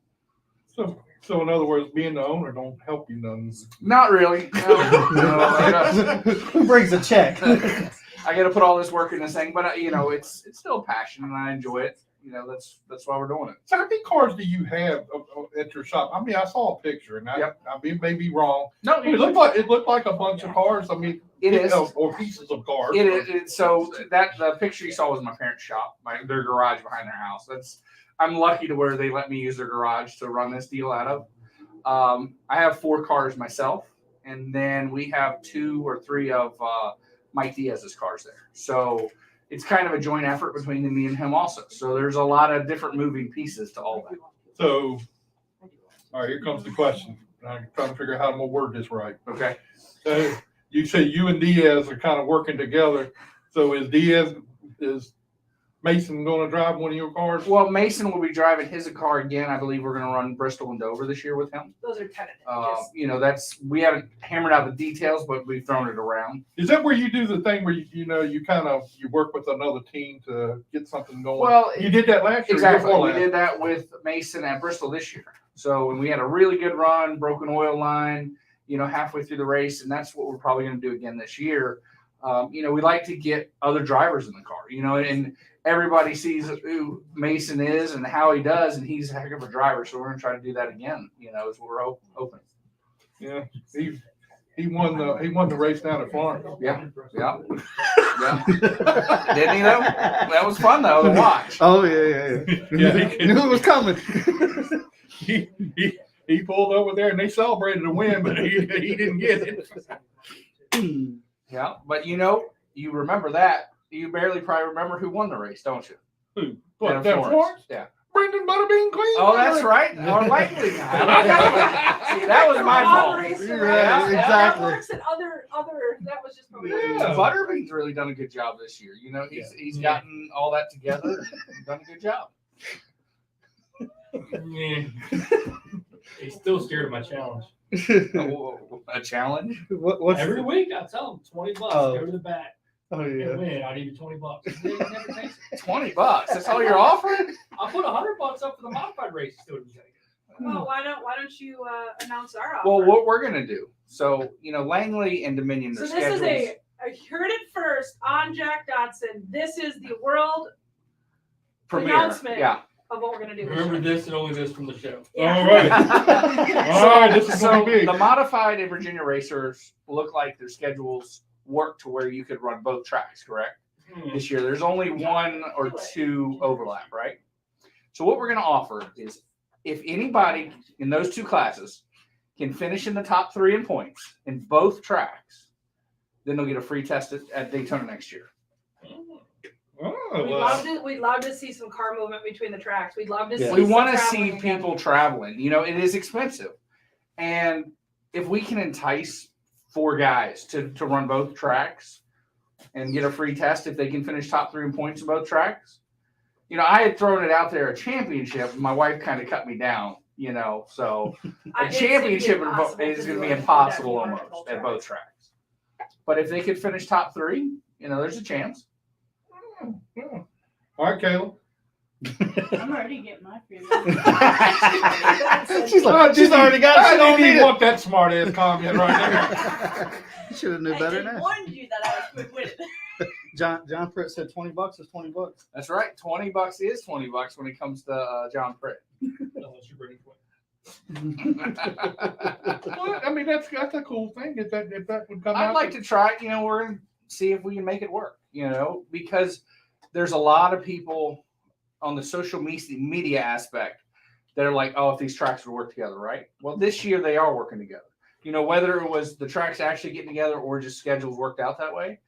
Speaker 2: So in other words, being the owner don't help you none.
Speaker 5: Not really. No,
Speaker 1: Who brings a check?
Speaker 5: I got to put all this work in this thing, but it's still a passion and I enjoy it. That's why we're doing it.
Speaker 2: So how many cars do you have at your shop? I mean, I saw a picture, and I may be wrong.
Speaker 5: No,
Speaker 2: It looked like a bunch of cars. I mean,
Speaker 5: it is.
Speaker 2: or pieces of cars.
Speaker 5: It is. So the picture you saw was my parents' shop, their garage behind their house. I'm lucky to where they let me use their garage to run this deal out of. I have 4 cars myself, and then we have 2 or 3 of Mike Diaz's cars there. So it's kind of a joint effort between me and him also. So there's a lot of different moving pieces to all that.
Speaker 2: So, all right, here comes the question. I'm trying to figure out how I'm gonna word this right.
Speaker 5: Okay.
Speaker 2: So you say you and Diaz are kind of working together. So is Mason going to drive one of your cars?
Speaker 5: Well, Mason will be driving his car again. I believe we're going to run Bristol and Dover this year with him.
Speaker 3: Those are tentative.
Speaker 5: We haven't hammered out the details, but we've thrown it around.
Speaker 2: Is that where you do the thing where you work with another team to get something going?
Speaker 5: Well,
Speaker 2: you did that last year.
Speaker 5: exactly.
Speaker 2: Before
Speaker 5: We
Speaker 2: last.
Speaker 5: did that with Mason at Bristol this year. So when we had a really good run, broken oil line, halfway through the race, and that's what we're probably going to do again this year. We like to get other drivers in the car, and everybody sees who Mason is and how he does, and he's a heck of a driver. So we're going to try to do that again, is what we're hoping.
Speaker 2: Yeah, He won the race down at Florence.
Speaker 5: Yeah. Yeah. Didn't he though? That was fun though to watch.
Speaker 1: Oh yeah.
Speaker 2: Yeah,
Speaker 1: Knew it was coming.
Speaker 2: he pulled over there and they celebrated the win, but he didn't get it.
Speaker 5: Yeah, but you remember that. You barely probably remember who won the race, don't you?
Speaker 2: Who? What,
Speaker 5: Down
Speaker 2: that Florence?
Speaker 5: Yeah.
Speaker 2: Brendan Butterbean Queen.
Speaker 5: Oh, that's right. More likely. See, that was my fault.
Speaker 1: Yeah, exactly.
Speaker 3: That works in other. That was just.
Speaker 2: Yeah.
Speaker 5: Butterbean's really done a good job this year. He's gotten all that together. He's done a good job.
Speaker 4: He's still scared of my challenge.
Speaker 5: A challenge?
Speaker 1: What's
Speaker 4: Every week I tell him $20,
Speaker 1: Oh.
Speaker 4: go to the back
Speaker 1: Oh
Speaker 4: and
Speaker 1: yeah.
Speaker 4: win. I'll give you $20. He never takes it.
Speaker 5: $20. That's all you're offering?
Speaker 4: I'll put $100 up for the modified race. Still doesn't take it.
Speaker 3: Well, why don't you announce our offer?
Speaker 5: Well, what we're gonna do. So, Langley and Dominion,
Speaker 3: So
Speaker 5: their
Speaker 3: this
Speaker 5: schedules.
Speaker 3: is I heard it first on Jack Dodson. This is the world
Speaker 5: premiere.
Speaker 3: announcement.
Speaker 5: Yeah.
Speaker 3: of what we're gonna do.
Speaker 4: Remember this and only this from the show.
Speaker 3: Yeah.
Speaker 2: All right. All right, this is
Speaker 5: So
Speaker 2: gonna be big.
Speaker 5: the modified and Virginia racers look like their schedules work to where you could run both tracks, correct? This year, there's only one or two overlap, right? So what we're going to offer is if anybody in those two classes can finish in the top 3 in points in both tracks, then they'll get a free test at Daytona next year.
Speaker 2: Oh,
Speaker 3: We'd love to see some car movement between the tracks. We'd love to
Speaker 1: Yeah.
Speaker 3: see.
Speaker 5: We
Speaker 3: some
Speaker 5: want to
Speaker 3: traveling
Speaker 5: see
Speaker 3: again.
Speaker 5: people traveling. It is expensive. And if we can entice 4 guys to run both tracks and get a free test if they can finish top 3 in points in both tracks. I had thrown it out there a championship. And my wife kind of cut me down, so a championship is going to be impossible almost at both tracks. But if they could finish top 3, there's a chance.
Speaker 2: all right, Kayla.
Speaker 6: I'm already getting my free.
Speaker 1: she's already got it.
Speaker 2: I
Speaker 1: She don't
Speaker 2: don't
Speaker 1: need
Speaker 2: even
Speaker 1: it.
Speaker 2: want that smart ass comment right
Speaker 1: You should have knew better than
Speaker 6: I
Speaker 1: that.
Speaker 6: warned you that I was quick witted.
Speaker 1: John Pritt said $20 is $20.
Speaker 5: That's right. $20 is $20 when it comes to John Pritt.
Speaker 4: Unless you bring it.
Speaker 2: there. Well, I mean, that's a cool thing. If that would come out.
Speaker 5: I'd like to try it. We're going to see if we can make it work, because there's a lot of people on the social media aspect that are like, oh, if these tracks would work together, right? Well, this year they are working together. Whether it was the tracks actually getting together or just schedules worked out that way.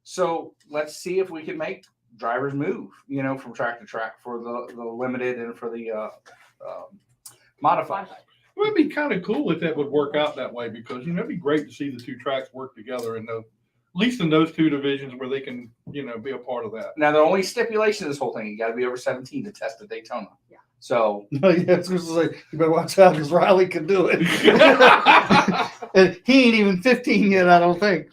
Speaker 5: So let's see if we can make drivers move, from track to track for the limited and for the modified.
Speaker 2: It would be kind of cool if that would work out that way because it'd be great to see the two tracks work together and at least in those 2 divisions where they can be a part of that.
Speaker 5: Now, the only stipulation of this whole thing, you got to be over 17 to test at Daytona.
Speaker 3: Yeah.
Speaker 5: So
Speaker 1: No, yeah, I was going to say, you better watch out because Riley can do it. And he ain't even 15 yet, I don't think.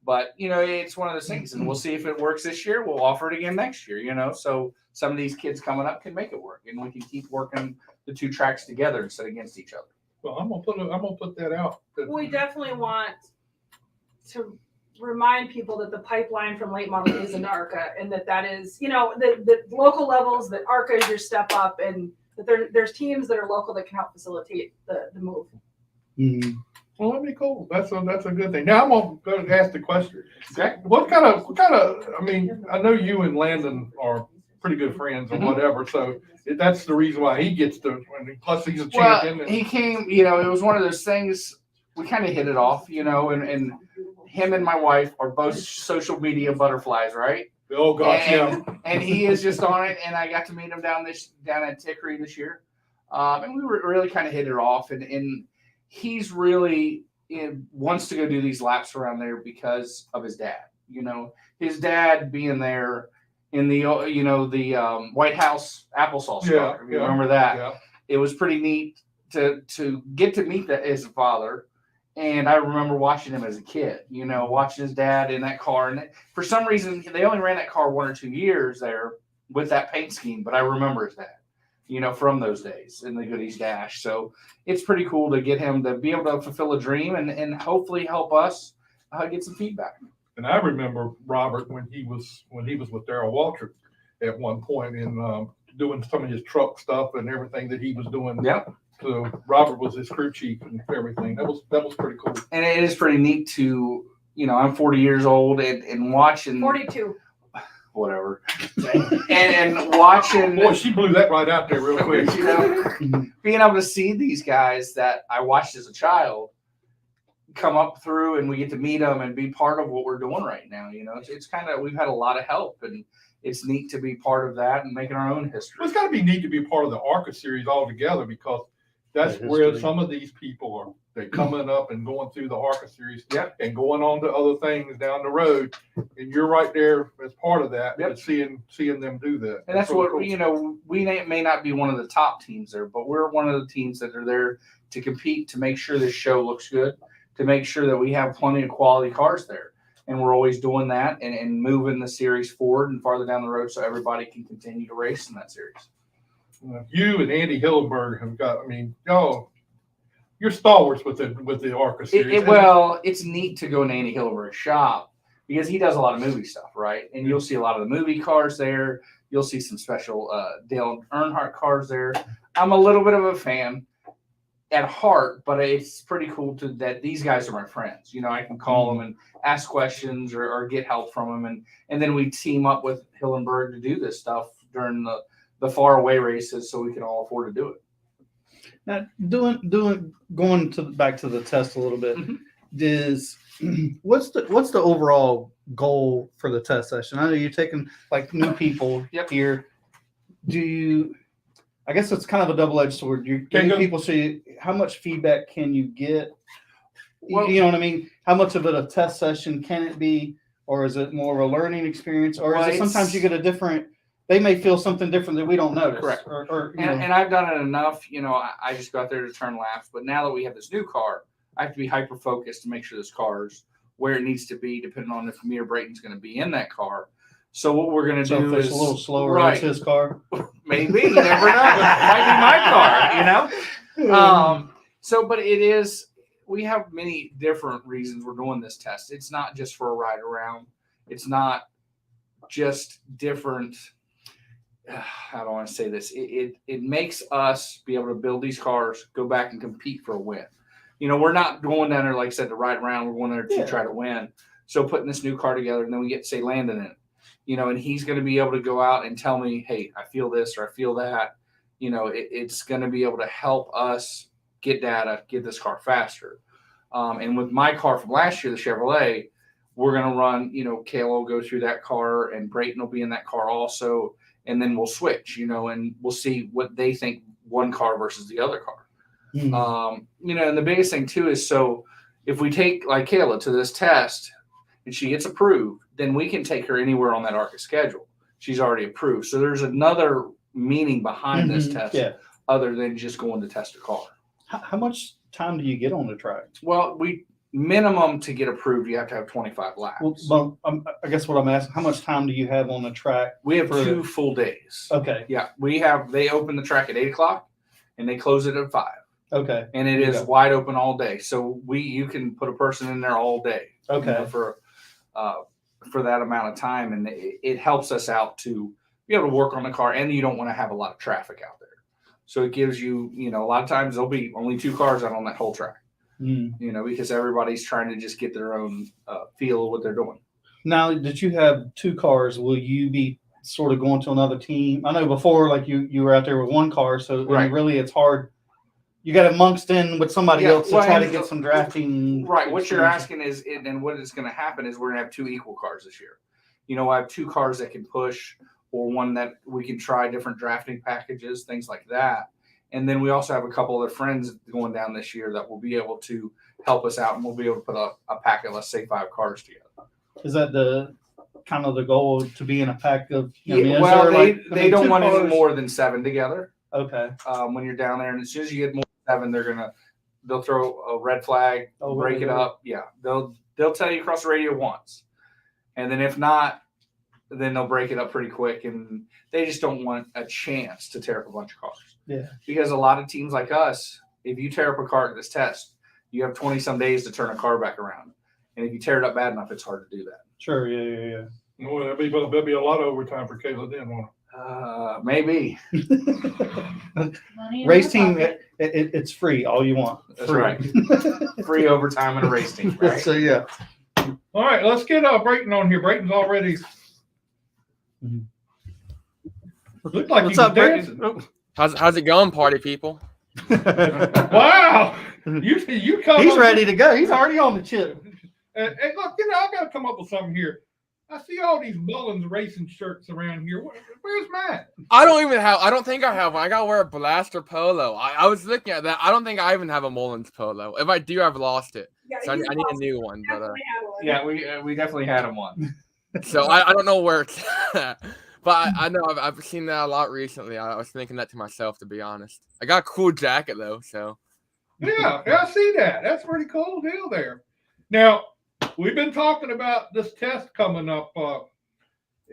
Speaker 5: But, it's one of those things, and we'll see if it works this year. We'll offer it again next year, so some of these kids coming up can make it work, and we can keep working the 2 tracks together instead of against each other.
Speaker 2: Well, I'm gonna put that out.
Speaker 3: We definitely want to remind people that the pipeline from late model is into Arca, and that is, the local levels, that Arca is your step up, and that there's teams that are local that can help facilitate the move.
Speaker 1: Mm-hmm.
Speaker 2: Well, that'd be cool. That's a good thing. Now I'm gonna ask the question.
Speaker 5: Okay.
Speaker 2: What kind of? I mean, I know you and Landon are pretty good friends or whatever. So that's the reason why he gets to. Plus, he's a champion.
Speaker 5: Well, he came. It was one of those things. We kind of hit it off, and him and my wife are both social media butterflies, right?
Speaker 2: Oh gosh, yeah.
Speaker 5: And he is just on it, and I got to meet him down at Hickory this year, and we were really kind of hit it off, and he's really wants to go do these laps around there because of his dad. His dad being there in the White House applesauce car. If you remember that,
Speaker 2: Yeah.
Speaker 5: it was pretty neat to get to meet his father. And I remember watching him as a kid, watching his dad in that car. And for some reason, they only ran that car 1 or 2 years there with that paint scheme. But I remember his dad, from those days in the Goodies Dash. So it's pretty cool to get him to be able to fulfill a dream and hopefully help us get some feedback.
Speaker 2: And I remember Robert when he was with Darrell Waltrip at one point in doing some of his truck stuff and everything that he was doing.
Speaker 5: Yep.
Speaker 2: So Robert was his crew chief and everything. That was pretty cool.
Speaker 5: And it is pretty neat to, I'm 40 years old and watching
Speaker 3: 42.
Speaker 5: whatever, and watching.
Speaker 2: Boy, she blew that right out there real quick.
Speaker 5: Being able to see these guys that I watched as a child come up through, and we get to meet them and be part of what we're doing right now. It's kind of, we've had a lot of help, and it's neat to be part of that and making our own history.
Speaker 2: It's got to be neat to be part of the Arca series altogether, because that's
Speaker 1: The
Speaker 2: where
Speaker 1: history.
Speaker 2: some of these people are. They're coming up and going through the Arca series,
Speaker 5: Yep.
Speaker 2: and going on to other things down the road, and you're right there as part of that,
Speaker 5: Yep.
Speaker 2: and seeing them do that.
Speaker 5: And that's
Speaker 2: really
Speaker 5: what,
Speaker 2: cool.
Speaker 5: we may not be one of the top teams there, but we're one of the teams that are there to compete, to make sure this show looks good, to make sure that we have plenty of quality cars there. And we're always doing that and moving the series forward and farther down the road so everybody can continue to race in that series.
Speaker 2: You and Andy Hillenberg have got. I mean, you're stalwarts with the Arca series.
Speaker 5: It's neat to go in Andy Hillenberg's shop because he does a lot of movie stuff, right? And you'll see a lot of the movie cars there. You'll see some special Dale Earnhardt cars there. I'm a little bit of a fan at heart, but it's pretty cool that these guys are my friends. I can call them and ask questions or get help from them, and then we team up with Hillenberg to do this stuff during the far away races, so we can all afford to do it.
Speaker 1: Now, going back to the test a little bit, is what's the overall goal for the test session? I know you're taking like new people here. I guess it's kind of a double-edged sword. You're getting people see how much feedback can you get.
Speaker 5: Well,
Speaker 1: you know what I mean? How much of it a test session can it be, or is it more of a learning experience, or is it sometimes you get a different? They may feel something different that we don't notice.
Speaker 5: Correct.
Speaker 1: And
Speaker 5: I've done it enough. I just go out there to turn laps. But now that we have this new car, I have to be hyper focused to make sure this car's where it needs to be, depending on if me or Brayton's going to be in that car. So what we're going to do
Speaker 1: if
Speaker 5: is
Speaker 1: it's a little slower.
Speaker 5: Right.
Speaker 1: It's his car.
Speaker 5: Maybe, you never know. It might be my car. But it is. We have many different reasons we're doing this test. It's not just for a ride around. It's not just different. How do I want to say this? It makes us be able to build these cars, go back and compete for a win. We're not going down there, like I said, to ride around. We're going there to try to win. So putting this new car together, and then we get, say, Landon in it, and he's going to be able to go out and tell me, hey, I feel this or I feel that. It's going to be able to help us get data, get this car faster. And with my car from last year, the Chevrolet, we're going to run, Kayla will go through that car and Brayton will be in that car also. And then we'll switch, and we'll see what they think one car versus the other car. And the biggest thing too is, so if we take like Kayla to this test and she gets approved, then we can take her anywhere on that Arca schedule. She's already approved. So there's another meaning behind this test other than just going to test a car.
Speaker 1: How much time do you get on the track?
Speaker 5: Well, minimum to get approved, you have to have 25 laps.
Speaker 1: Well, I guess what I'm asking, how much time do you have on the track?
Speaker 5: We have 2 full days.
Speaker 1: Okay.
Speaker 5: Yeah, they open the track at 8:00 and they close it at 5.
Speaker 1: Okay.
Speaker 5: And it is wide open all day. So you can put a person in there all day.
Speaker 1: Okay.
Speaker 5: For that amount of time, and it helps us out to be able to work on the car, and you don't want to have a lot of traffic out there. So it gives you, a lot of times there'll be only 2 cars out on that whole track. Because everybody's trying to just get their own feel of what they're doing.
Speaker 1: Now that you have 2 cars, will you be sort of going to another team? I know before, like you were out there with 1 car, so really it's hard. You got amongst in with somebody else to try to get some drafting.
Speaker 5: Right. What you're asking is, and what is going to happen is we're going to have 2 equal cars this year. I have 2 cars that can push, or one that we can try different drafting packages, things like that. And then we also have a couple other friends going down this year that will be able to help us out, and we'll be able to put a pack of, let's say, 5 cars together.
Speaker 1: Is that the kind of the goal, to be in a pack of?
Speaker 5: They don't want any more than 7 together.
Speaker 1: Okay.
Speaker 5: When you're down there, and as soon as you get more than 7, they'll throw a red flag, break it up. Yeah, they'll tell you across the radio once, and then if not, then they'll break it up pretty quick, and they just don't want a chance to tear up a bunch of cars.
Speaker 1: Yeah.
Speaker 5: Because a lot of teams like us, if you tear up a car at this test, you have 20-some days to turn a car back around. And if you tear it up bad enough, it's hard to do that.
Speaker 1: Sure, yeah.
Speaker 2: Well, there'll be a lot of overtime for Kayla then, won't it?
Speaker 5: Maybe.
Speaker 1: Race team, It's free. All you want.
Speaker 5: That's
Speaker 1: Free.
Speaker 5: right. Free overtime in a race team, right?
Speaker 1: So yeah.
Speaker 2: All right, let's get Brayton on here. Brayton's already. Looked like
Speaker 1: What's
Speaker 2: he was
Speaker 1: up, Brayton?
Speaker 2: dancing.
Speaker 7: How's it going, party people?
Speaker 2: Wow, you come.
Speaker 1: He's ready to go. He's already on the chip.
Speaker 2: And look, I got to come up with something here. I see all these Mullins racing shirts around here. Where's mine?
Speaker 7: I don't think I have one. I gotta wear a blaster polo. I was looking at that. I don't think I even have a Mullins polo. If I do, I've lost it.
Speaker 3: Yeah,
Speaker 7: So I
Speaker 3: you
Speaker 7: need a new one. But
Speaker 3: definitely had one.
Speaker 5: Yeah, we definitely had him one.
Speaker 7: so I don't know where it's at. But I know I've seen that a lot recently. I was thinking that to myself, to be honest. I got a cool jacket though, so.
Speaker 2: Yeah, I see that. That's a pretty cool deal there. Now, we've been talking about this test coming up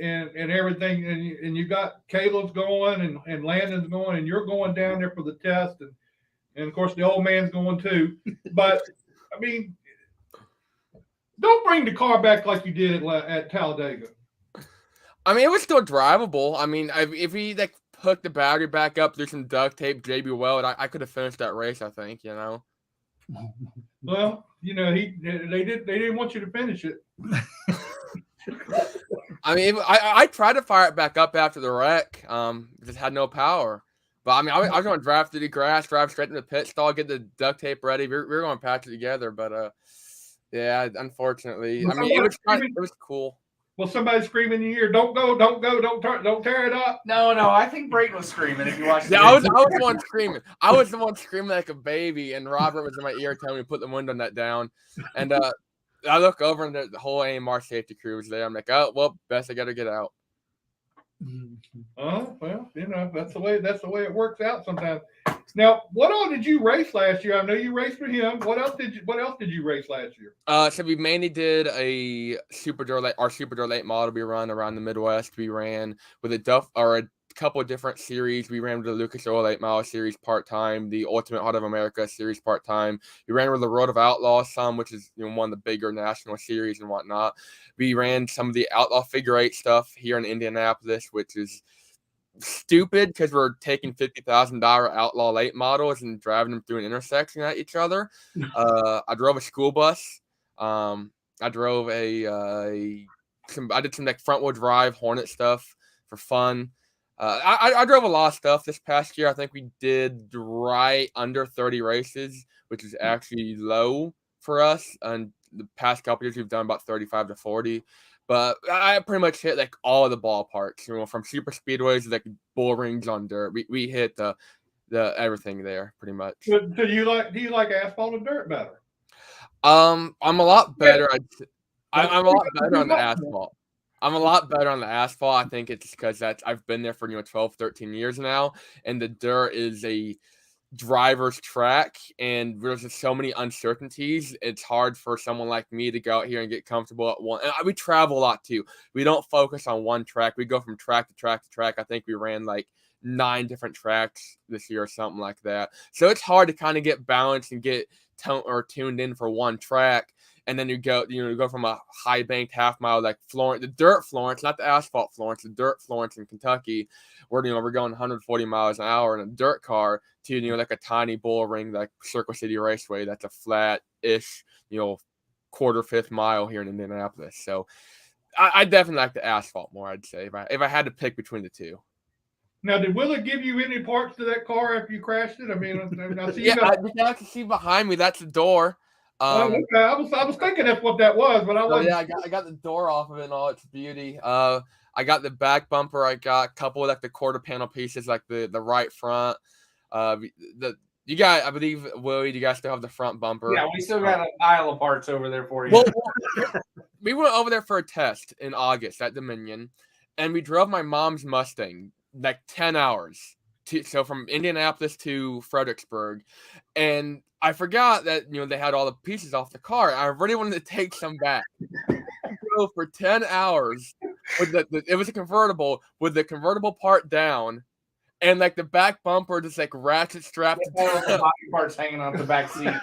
Speaker 2: and everything, and you got Kayla's going and Landon's going, and you're going down there for the test, and of course the old man's going too. But I mean, don't bring the car back like you did at Talladega.
Speaker 7: I mean, it was still drivable. I mean, if we like hooked the battery back up through some duct tape, JB Weld, I could have finished that race. I think, you know.
Speaker 2: Well, you know, they didn't want you to finish it.
Speaker 7: I mean, I tried to fire it back up after the wreck. Just had no power. But I mean, I was going to drive through the grass, drive straight to the pit stall, get the duct tape ready. We were going to patch it together, but yeah, unfortunately, I mean, it was cool.
Speaker 2: Well, somebody screaming in your ear, "Don't go! Don't go! Don't tear it up!"
Speaker 5: No, I think Brayton was screaming. If you watched,
Speaker 7: Yeah, I was the one screaming. I was the one screaming like a baby, and Robert was in my ear telling me to put the window net down. And I look over, and the whole AMR safety crew was there. I'm like, oh well, best I got to get out.
Speaker 2: Oh well, you know that's the way it works out sometimes. Now, what all did you race last year? I know you raced with him. What else did you race last year?
Speaker 7: So we mainly did a Super Door late model we run around the Midwest. We ran with a couple of different series. We ran with the Lucas Oil 8 Mile Series part-time, the Ultimate Heart of America Series part-time. We ran with the Road of Outlaws some, which is one of the bigger national series and whatnot. We ran some of the Outlaw Figure 8 stuff here in Indianapolis, which is stupid because we're taking $50,000 Outlaw late models and driving them through an intersection at each other. I drove a school bus. I drove I did some like front wheel drive Hornet stuff for fun. I drove a lot of stuff this past year. I think we did right under 30 races, which is actually low for us. And the past couple years, we've done about 35 to 40. But I pretty much hit like all of the ballparks, from super speedways to like bull rings on dirt. We hit the everything there pretty much.
Speaker 2: So do you like asphalt or dirt better?
Speaker 7: I'm a lot better. I'm a lot better on the asphalt. I'm a lot better on the asphalt. I think it's because I've been there for 12, 13 years now, and the dirt is a driver's track, and there's just so many uncertainties. It's hard for someone like me to go out here and get comfortable at one. And we travel a lot too. We don't focus on one track. We go from track to track to track. I think we ran like 9 different tracks this year or something like that. So it's hard to kind of get balanced and get tuned in for one track. And then you go from a high banked half mile like Florence, the dirt Florence, not the asphalt Florence, the dirt Florence in Kentucky, where we're going 140 miles an hour in a dirt car to like a tiny bull ring like Circle City Raceway. That's a flat-ish, quarter fifth mile here in Indianapolis. So I definitely like the asphalt more. I'd say if I had to pick between the two.
Speaker 2: Now, did Willie give you any parts to that car after you crashed it? I mean, I see
Speaker 7: Yeah,
Speaker 2: you
Speaker 7: you can see behind me. That's the door.
Speaker 2: okay. I was thinking that's what that was, but I wasn't.
Speaker 7: Yeah, I got the door off of it in all its beauty. I got the back bumper. I got a couple of like the quarter panel pieces, like the right front. You got, I believe, Willie, you guys still have the front bumper.
Speaker 5: Yeah, we still got an aisle of parts over there for you.
Speaker 7: Well, we went over there for a test in August at Dominion, and we drove my mom's Mustang like 10 hours. So from Indianapolis to Fredericksburg, and I forgot that they had all the pieces off the car. I really wanted to take some back. So for 10 hours with it was a convertible with the convertible part down, and like the back bumper just like ratchet strapped
Speaker 5: all the body parts hanging off the back seat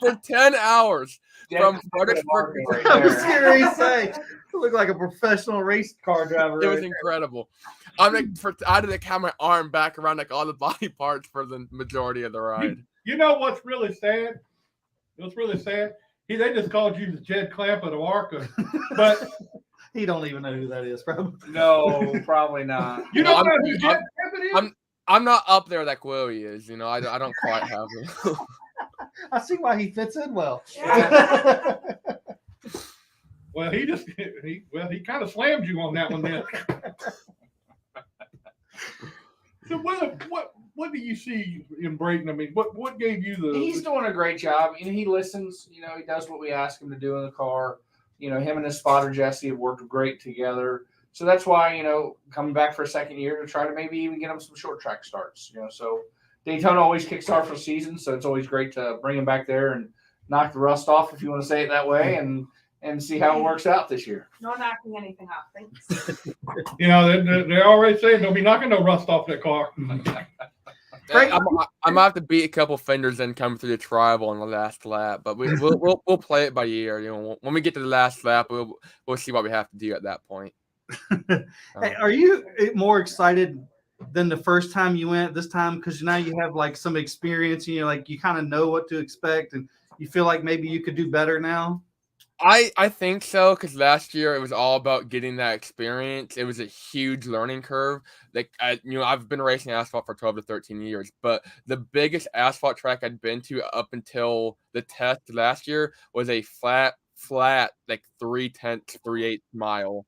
Speaker 7: for 10 hours from Fredericksburg.
Speaker 1: I was going to say, you look like a professional race car driver.
Speaker 7: It was incredible. I'm like, I had to have my arm back around like all the body parts for the majority of the ride.
Speaker 2: You know what's really sad? What's really sad? They just called you the Jed Clampett of Arca, but
Speaker 1: He don't even know who that is, probably.
Speaker 5: No, probably not.
Speaker 2: you
Speaker 7: No,
Speaker 2: don't know who Jed Clampett is.
Speaker 7: I'm not up there like Willie is. I don't quite have him.
Speaker 1: I see why he fits in well.
Speaker 2: Well, he kind of slammed you on that one then. So what do you see in Brayton? I mean, what gave you the?
Speaker 5: He's doing a great job. He listens. He does what we ask him to do in the car. Him and his spotter Jesse have worked great together. So that's why coming back for a second year to try to maybe even get him some short track starts. So Daytona always kicks off for season, so it's always great to bring him back there and knock the rust off, if you want to say it that way, and see how it works out this year.
Speaker 3: No knocking anything off. Thanks.
Speaker 2: They're already saying they'll be knocking no rust off that car.
Speaker 7: I'm gonna have to beat a couple fenders and come through the tribal on the last lap, but we'll play it by ear. When we get to the last lap, we'll see what we have to do at that point.
Speaker 1: Hey, are you more excited than the first time you went this time? Because now you have like some experience, and you kind of know what to expect, and you feel like maybe you could do better now.
Speaker 7: I think so, because last year it was all about getting that experience. It was a huge learning curve. I've been racing asphalt for 12 to 13 years, but the biggest asphalt track I'd been to up until the test last year was a flat, like 3/8 mile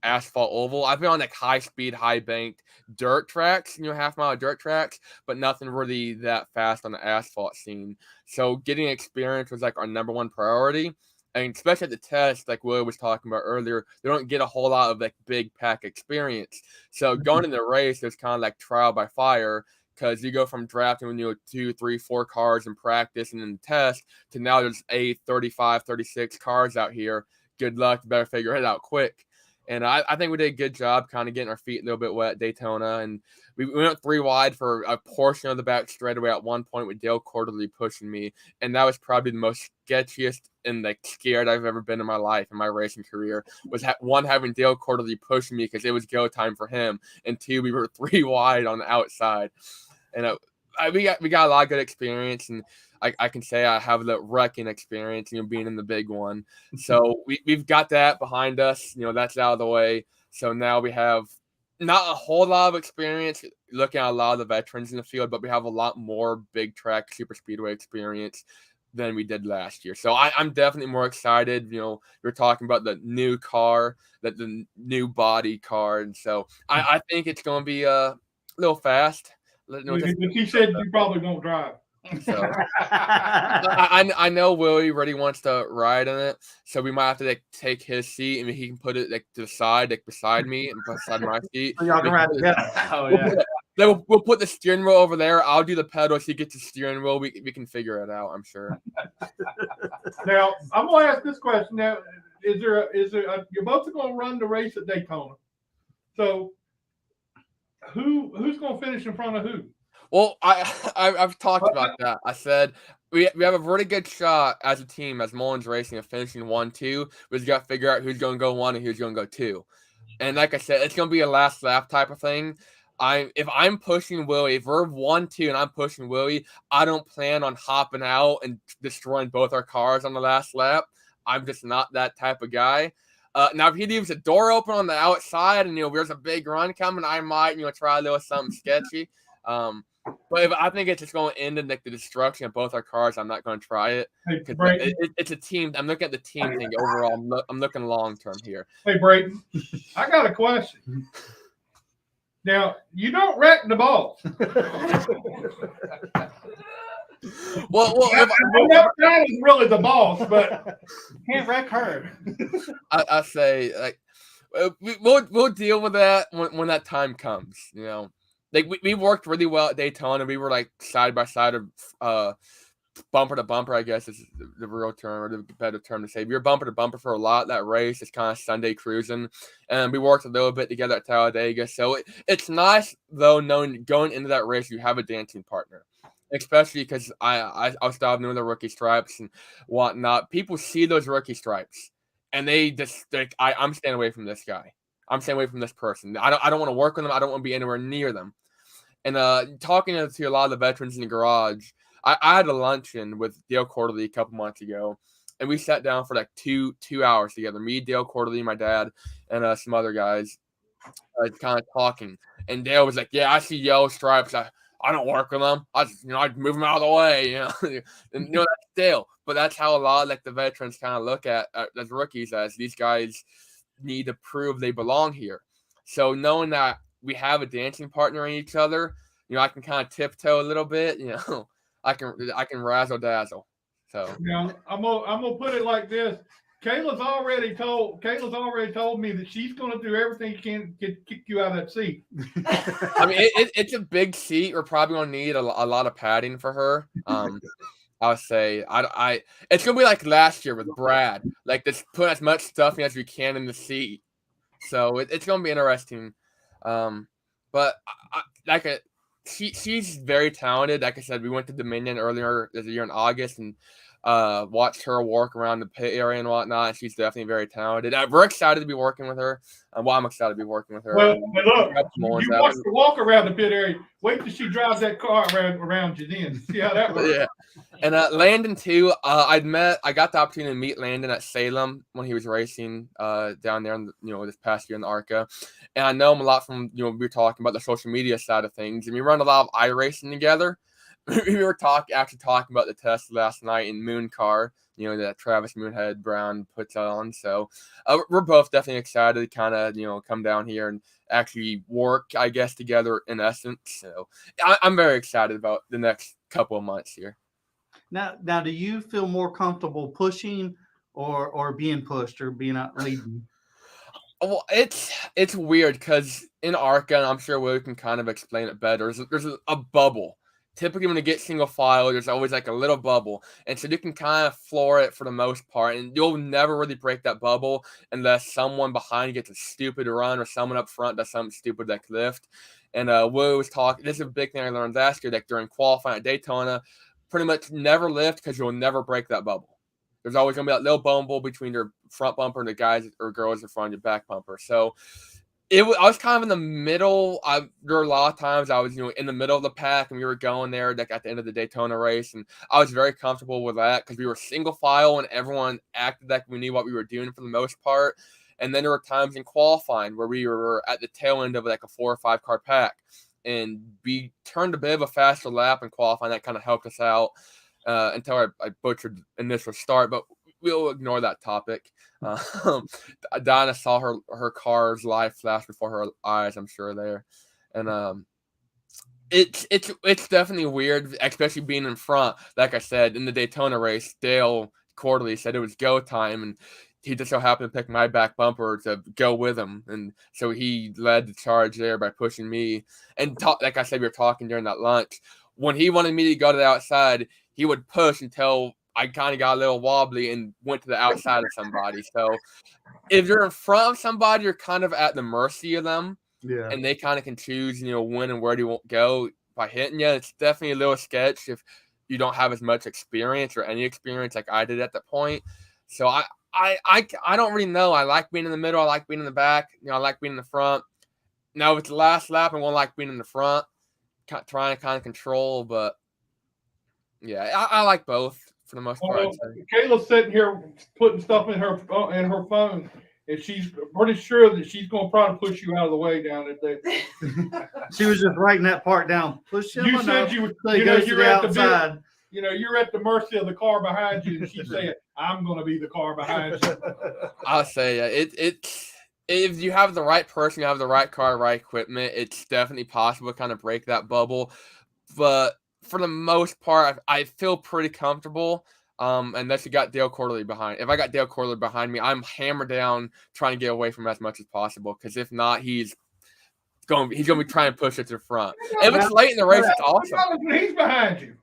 Speaker 7: asphalt oval. I've been on like high speed, high banked dirt tracks, half-mile dirt tracks, but nothing really that fast on the asphalt scene. So getting experience was like our number one priority. And especially at the test, like Willie was talking about earlier, they don't get a whole lot of like big pack experience. So going in the race is kind of like trial by fire, because you go from drafting 2, 3, 4 cars in practice and in the test to now there's 8, 35, 36 cars out here. Good luck, you better figure it out quick. And I think we did a good job kind of getting our feet a little bit wet at Daytona. And we went 3 wide for a portion of the back straightaway at one point with Dale Quarterly pushing me. And that was probably the most sketchiest and scared I've ever been in my life, in my racing career, was one, having Dale Quarterly pushing me because it was go time for him. And 2, we were 3 wide on the outside. And we got a lot of good experience, and I can say I have the wrecking experience, being in the big one. So we've got that behind us. That's out of the way. So now we have not a whole lot of experience looking at a lot of the veterans in the field, but we have a lot more big track super speedway experience than we did last year. So I'm definitely more excited. You're talking about the new car, the new body car. And so I think it's going to be a little fast.
Speaker 2: But he said you probably won't drive.
Speaker 7: So I know Willie really wants to ride in it, so we might have to take his seat and he can put it to the side, beside me and beside my seat.
Speaker 1: So y'all can ride together.
Speaker 5: Oh yeah.
Speaker 7: We'll put the steering wheel over there. I'll do the pedals. He gets the steering wheel. We can figure it out, I'm sure.
Speaker 2: Now I'm gonna ask this question. Now, is there you're both going to run the race at Daytona? So who's going to finish in front of who?
Speaker 7: Well, I've talked about that. I said we have a really good shot as a team, as Mullins Racing, of finishing 1, 2. We just got to figure out who's going to go 1 and who's going to go 2. And like I said, it's going to be a last lap type of thing. If I'm pushing Willie, if we're 1, 2 and I'm pushing Willie, I don't plan on hopping out and destroying both our cars on the last lap. I'm just not that type of guy. Now, if he leaves the door open on the outside and there's a big run coming, I might try a little something sketchy. But if I think it's just going to end in the destruction of both our cars, I'm not going to try it. It's a team. I'm looking at the team thing overall. I'm looking long term here.
Speaker 2: Hey, Brayton, I got a question. Now, you don't wreck the balls.
Speaker 7: Well,
Speaker 2: that is really the boss, but
Speaker 1: Can't wreck her.
Speaker 7: I say we'll deal with that when that time comes. We worked really well at Daytona. We were side by side of bumper to bumper, I guess is the real term, or the better term to say. We were bumper to bumper for a lot of that race. It's kind of Sunday cruising. And we worked a little bit together at Talladega. So it's nice, though, knowing going into that race, you have a dancing partner. Especially because I still have the rookie stripes and whatnot. People see those rookie stripes, and they just I'm staying away from this guy. I'm staying away from this person. I don't want to work with them. I don't want to be anywhere near them. And talking to a lot of the veterans in the garage, I had a luncheon with Dale Quarterly a couple months ago, and we sat down for like two hours together. Me, Dale Quarterly, my dad, and some other guys, kind of talking. And Dale was like, "Yeah, I see yellow stripes. I don't work with them. I'd move them out of the way." And that's Dale. But that's how a lot of like the veterans kind of look at as rookies, as these guys need to prove they belong here. So knowing that we have a dancing partner in each other, I can kind of tiptoe a little bit. I can razzle dazzle. So
Speaker 2: Now I'm gonna put it like this. Kayla's already told me that she's gonna do everything she can to kick you out of that seat.
Speaker 7: I mean, it's a big seat. We're probably gonna need a lot of padding for her. I would say it's gonna be like last year with Brad. Like, just put as much stuffing as we can in the seat. So it's gonna be interesting. But she's very talented. Like I said, we went to Dominion earlier this year in August and watched her work around the pit area and whatnot. And she's definitely very talented. We're excited to be working with her. Well, I'm excited to be working with her.
Speaker 2: Well, look, you watch her walk around the pit area. Wait till she drives that car around you then. See how that works.
Speaker 7: Yeah. And Landon too. I got the opportunity to meet Landon at Salem when he was racing down there, this past year in the Arca. And I know him a lot from we were talking about the social media side of things, and we run a lot of iRacing together. We were talking about the test last night in Moon Car, that Travis Moonhead Brown puts on. So we're both definitely excited to kind of come down here and actually work, I guess, together in essence. So I'm very excited about the next couple of months here.
Speaker 1: Now, do you feel more comfortable pushing or being pushed or being out leading?
Speaker 7: Well, it's weird because in Arca, and I'm sure Willie can kind of explain it better, there's a bubble. Typically, when you get single file, there's always like a little bubble. And so you can kind of floor it for the most part. And you'll never really break that bubble unless someone behind you gets a stupid run or someone up front does something stupid like lift. And Willie was talking, this is a big thing I learned last year, like during qualifying at Daytona, pretty much never lift because you'll never break that bubble. There's always going to be that little bumble between your front bumper and the guys or girls in front of your back bumper. So I was kind of in the middle. There were a lot of times I was, in the middle of the pack, and we were going there like at the end of the Daytona race, and I was very comfortable with that because we were single file and everyone acted like we knew what we were doing for the most part. And then there were times in qualifying where we were at the tail end of like a 4 or 5 car pack, and we turned a bit of a faster lap in qualifying. That kind of helped us out until I butchered initial start, but we'll ignore that topic. Dinah saw her car's live flash before her eyes, I'm sure there. And it's definitely weird, especially being in front. Like I said, in the Daytona race, Dale Quarterly said it was go time, and he just so happened to pick my back bumper to go with him. And so he led the charge there by pushing me. And like I said, we were talking during that lunch. When he wanted me to go to the outside, he would push until I kind of got a little wobbly and went to the outside of somebody. So if you're in front of somebody, you're kind of at the mercy of them.
Speaker 1: Yeah.
Speaker 7: And they kind of can choose, when and where do you go by hitting you. It's definitely a little sketch if you don't have as much experience or any experience like I did at that point. So I don't really know. I like being in the middle. I like being in the back. I like being in the front. Now it's the last lap, I won't like being in the front, trying to kind of control. But yeah, I like both for the most part.
Speaker 2: Kayla's sitting here putting stuff in her phone, and she's pretty sure that she's going to probably push you out of the way down at that.
Speaker 1: She was just writing that part down. Push him.
Speaker 2: You said you would. You're at the outside. You're at the mercy of the car behind you, and she said, "I'm going to be the car behind you."
Speaker 7: I'll say it's if you have the right person, you have the right car, right equipment, it's definitely possible to kind of break that bubble. But for the most part, I feel pretty comfortable. Unless you got Dale Quarterly behind. If I got Dale Quarterly behind me, I'm hammered down trying to get away from as much as possible. Because if not, he's going to be trying to push it to the front. If it's late in the race, it's awesome.
Speaker 2: He's behind you.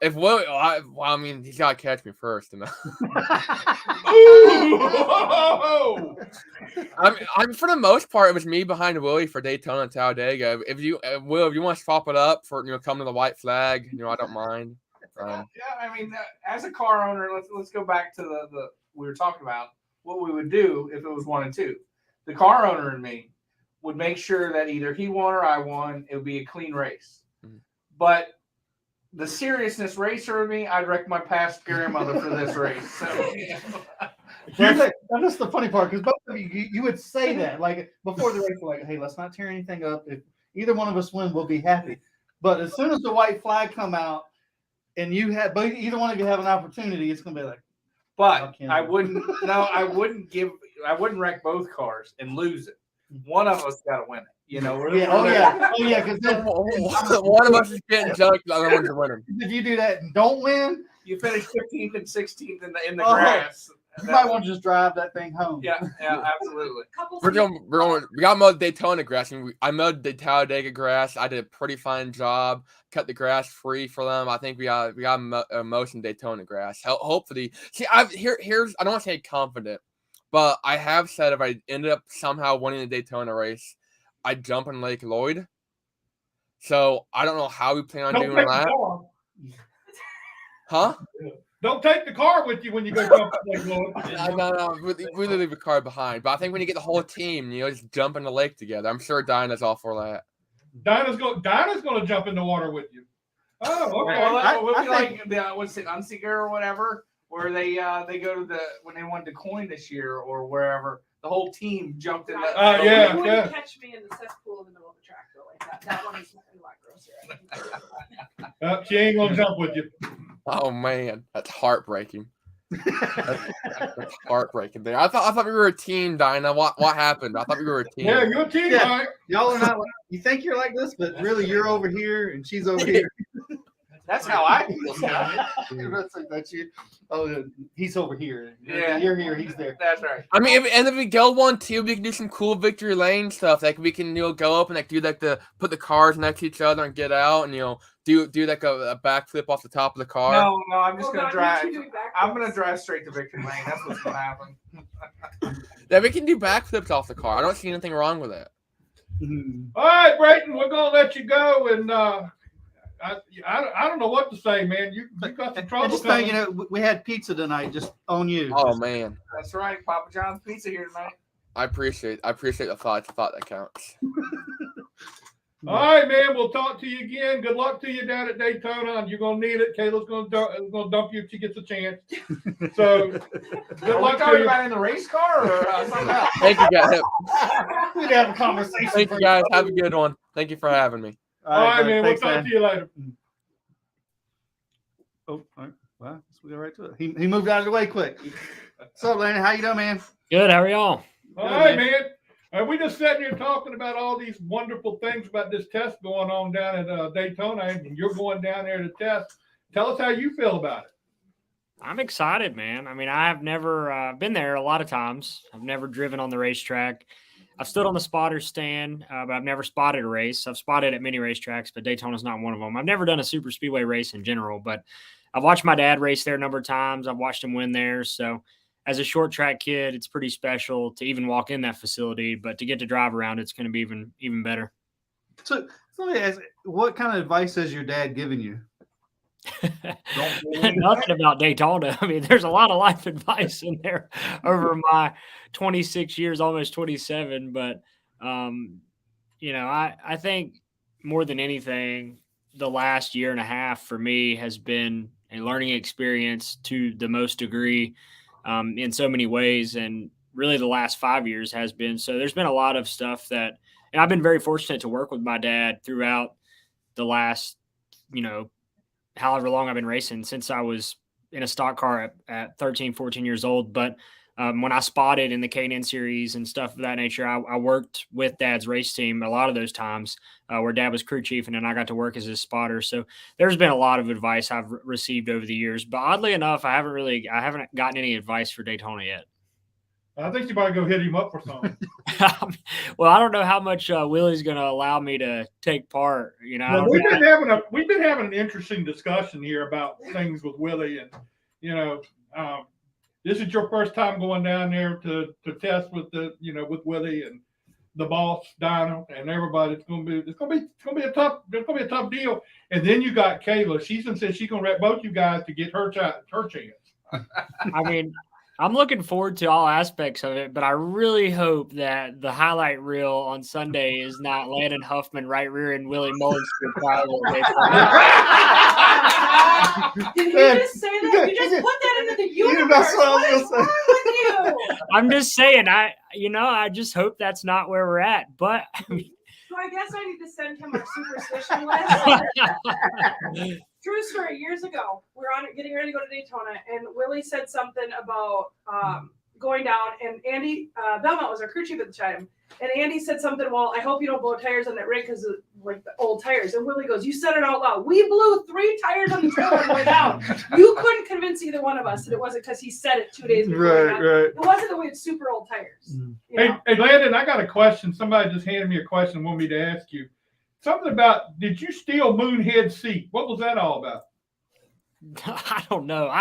Speaker 7: If Willie, I mean, he's got to catch me first.
Speaker 2: Ooh!
Speaker 7: I mean, for the most part, it was me behind Willie for Daytona and Talladega. If you want to swap it up for come to the white flag, I don't mind.
Speaker 5: Yeah, I mean, as a car owner, let's go back to the we were talking about what we would do if it was 1 and 2. the car owner and me would make sure that either he won or I won. It would be a clean race. But the seriousness racer of me, I'd wreck my past grandmother for this race. So,
Speaker 1: That's the funny part, because both of you would say that like before the race, like, hey, let's not tear anything up. If either one of us win, we'll be happy. But as soon as the white flag come out, and you have, but either one of you have an opportunity, it's gonna be like.
Speaker 5: but I wouldn't. No, I wouldn't wreck both cars and lose it. One of us got to win it. You know.
Speaker 1: Yeah. Because
Speaker 7: one of us is getting junked, the other one's winning.
Speaker 1: if you do that and don't win,
Speaker 5: you finish 15th and 16th in the grass.
Speaker 1: You might want to just drive that thing home.
Speaker 5: Yeah, absolutely.
Speaker 7: We got mowed Daytona grass. I mowed the Talladega grass. I did a pretty fine job. Cut the grass free for them. I think we got most in Daytona grass. Hopefully, see, here's I don't want to say confident, but I have said if I ended up somehow winning the Daytona race, I'd jump in Lake Lloyd. So I don't know how we plan on doing that. Huh?
Speaker 2: Don't take the car with you when you go jump Lake Lloyd.
Speaker 7: No. We leave the car behind. But I think when you get the whole team, just jump in the lake together. I'm sure Dinah's all for that.
Speaker 2: Dinah's going to jump in the water with you. Oh, okay.
Speaker 5: Well, we'll be like what's it, Unsiger or whatever, where they go to when they won DeCoin this year or wherever. The whole team jumped in.
Speaker 2: Yeah.
Speaker 3: You wouldn't catch me in the cesspool in the middle of the track though, like that. That one is a lot grosser.
Speaker 2: She ain't gonna jump with you.
Speaker 7: Oh man, that's heartbreaking. That's heartbreaking. There, I thought we were a team, Dinah. What happened? I thought we were a team.
Speaker 2: Yeah, you're a team, right?
Speaker 1: Y'all are not. You think you're like this, but really you're over here and she's over here.
Speaker 5: That's how I feel, Scott.
Speaker 1: That's you. Oh, he's over here.
Speaker 5: Yeah.
Speaker 1: You're here. He's there.
Speaker 5: That's right.
Speaker 7: I mean, if we go 1-2, we can do some cool victory lane stuff. Like we can go up and do put the cars next to each other and get out and do like a backflip off the top of the car.
Speaker 5: No, I'm just gonna drive. I'm gonna drive straight to victory lane. That's what's gonna happen.
Speaker 7: Yeah, we can do backflips off the car. I don't see anything wrong with that.
Speaker 2: All right, Brayton, we're gonna let you go, and I don't know what to say, man. You got some trouble.
Speaker 1: Just thinking, we had pizza tonight. Just on you.
Speaker 7: Oh man,
Speaker 5: that's right. Papa John's Pizza here tonight.
Speaker 7: I appreciate the thought. It's the thought that counts.
Speaker 2: All right, man. We'll talk to you again. Good luck to you down at Daytona, and you're gonna need it. Kayla's gonna dump you if she gets a chance. So good luck to you.
Speaker 5: About in the race car or something else?
Speaker 7: Thank you, guys.
Speaker 1: We'd have a conversation.
Speaker 7: Thank you, guys. Have a good one. Thank you for having me.
Speaker 2: All right, man. We'll talk to you later.
Speaker 1: Oh, all right. Well, let's go right to it. He moved out of the way quick. What's up, Landon? How you doing, man?
Speaker 8: Good. How are y'all?
Speaker 2: All right, man. We just sitting here talking about all these wonderful things about this test going on down at Daytona, and you're going down there to test. Tell us how you feel about it.
Speaker 8: I'm excited, man. I mean, I've never been there a lot of times. I've never driven on the racetrack. I've stood on the spotter stand, but I've never spotted a race. I've spotted at many racetracks, but Daytona's not one of them. I've never done a super speedway race in general, but I've watched my dad race there a number of times. I've watched him win there. So as a short track kid, it's pretty special to even walk in that facility, but to get to drive around, it's going to be even better.
Speaker 1: So what kind of advice has your dad given you?
Speaker 8: Nothing about Daytona. I mean, there's a lot of life advice in there over my 26 years, almost 27. But, I think more than anything, the last year and a half for me has been a learning experience to the most degree in so many ways. And really the last 5 years has been. So there's been a lot of stuff and I've been very fortunate to work with my dad throughout the last, however long I've been racing since I was in a stock car at 13, 14 years old. But when I spotted in the K&N series and stuff of that nature, I worked with Dad's race team a lot of those times where Dad was crew chief and then I got to work as his spotter. So there's been a lot of advice I've received over the years. But oddly enough, I haven't gotten any advice for Daytona yet.
Speaker 2: I think you might go hit him up for something.
Speaker 8: Well, I don't know how much Willie's going to allow me to take part.
Speaker 2: Well, we've been having an interesting discussion here about things with Willie, and this is your first time going down there to test with with Willie and the boss Dinah and everybody. It's gonna be a tough deal. And then you got Kayla. She's said she's gonna wreck both you guys to get her chance.
Speaker 8: I mean, I'm looking forward to all aspects of it, but I really hope that the highlight reel on Sunday is not Landon Huffman right rear and Willie Mullins to the trial.
Speaker 3: Did you just say that? You just put that into the universe.
Speaker 1: That's what I was
Speaker 3: What is
Speaker 1: gonna say.
Speaker 3: wrong with you?
Speaker 8: I'm just saying, I just hope that's not where we're at. But
Speaker 3: So I guess I need to send him our superstition list. True story. Years ago, we were getting ready to go to Daytona, and Willie said something about going down. And Andy Belmont was our crew chief at the time, and Andy said something. Well, I hope you don't blow tires on that rig because of like the old tires. And Willie goes, "You said it out loud. We blew 3 tires on the trailer on the way down. You couldn't convince either one of us that it wasn't because he said it 2 days before.
Speaker 1: Right, right.
Speaker 3: It wasn't that we had super old tires. You know?
Speaker 2: Hey, Landon, I got a question. Somebody just handed me a question and wanted me to ask you. Something about, did you steal Moonhead's seat? What was that all about?
Speaker 8: I don't know.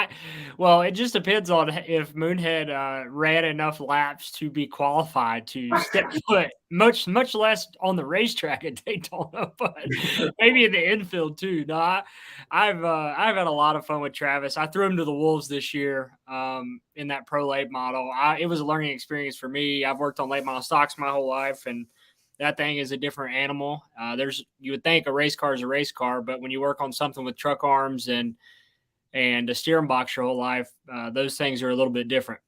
Speaker 8: Well, it just depends on if Moonhead ran enough laps to be qualified to step foot, much less on the racetrack at Daytona, but maybe in the infield too. No, I've had a lot of fun with Travis. I threw him to the wolves this year in that pro late model. It was a learning experience for me. I've worked on late model stocks my whole life, and that thing is a different animal. You would think a race car is a race car, but when you work on something with truck arms and a steering box your whole life, those things are a little bit different.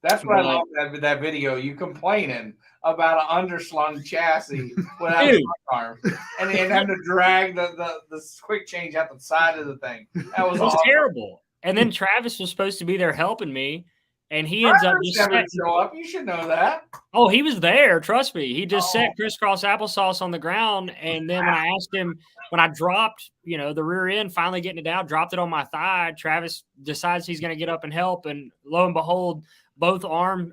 Speaker 5: That's what I love that video. You complaining about an underslung chassis without a arm, and having to drag the quick change out the side of the thing. That was awesome.
Speaker 8: Terrible. And then Travis was supposed to be there helping me, and he ends up just
Speaker 5: show up. You should know that.
Speaker 8: Oh, he was there. Trust me. He just set crisscross applesauce on the ground, and then when I asked him, when I dropped, the rear end, finally getting it down, dropped it on my thigh, Travis decides he's going to get up and help, and lo and behold, both arms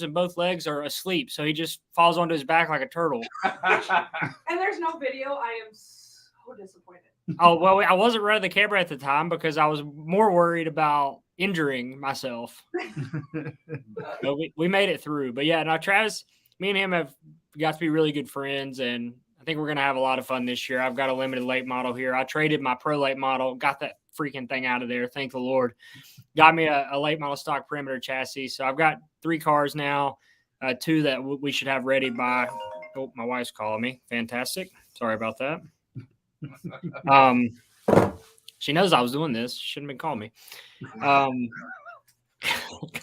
Speaker 8: and both legs are asleep. So he just falls onto his back like a turtle.
Speaker 3: And there's no video. I am so disappointed.
Speaker 8: Oh, well, I wasn't running the camera at the time because I was more worried about injuring myself. But we made it through. But yeah, now Travis, me and him have got to be really good friends, and I think we're going to have a lot of fun this year. I've got a limited late model here. I traded my pro late model, got that freaking thing out of there. Thank the Lord. Got me a late model stock perimeter chassis. So I've got 3 cars now, 2 that we should have ready by, my wife's calling me. Fantastic. Sorry about that. She knows I was doing this. She shouldn't have been calling me.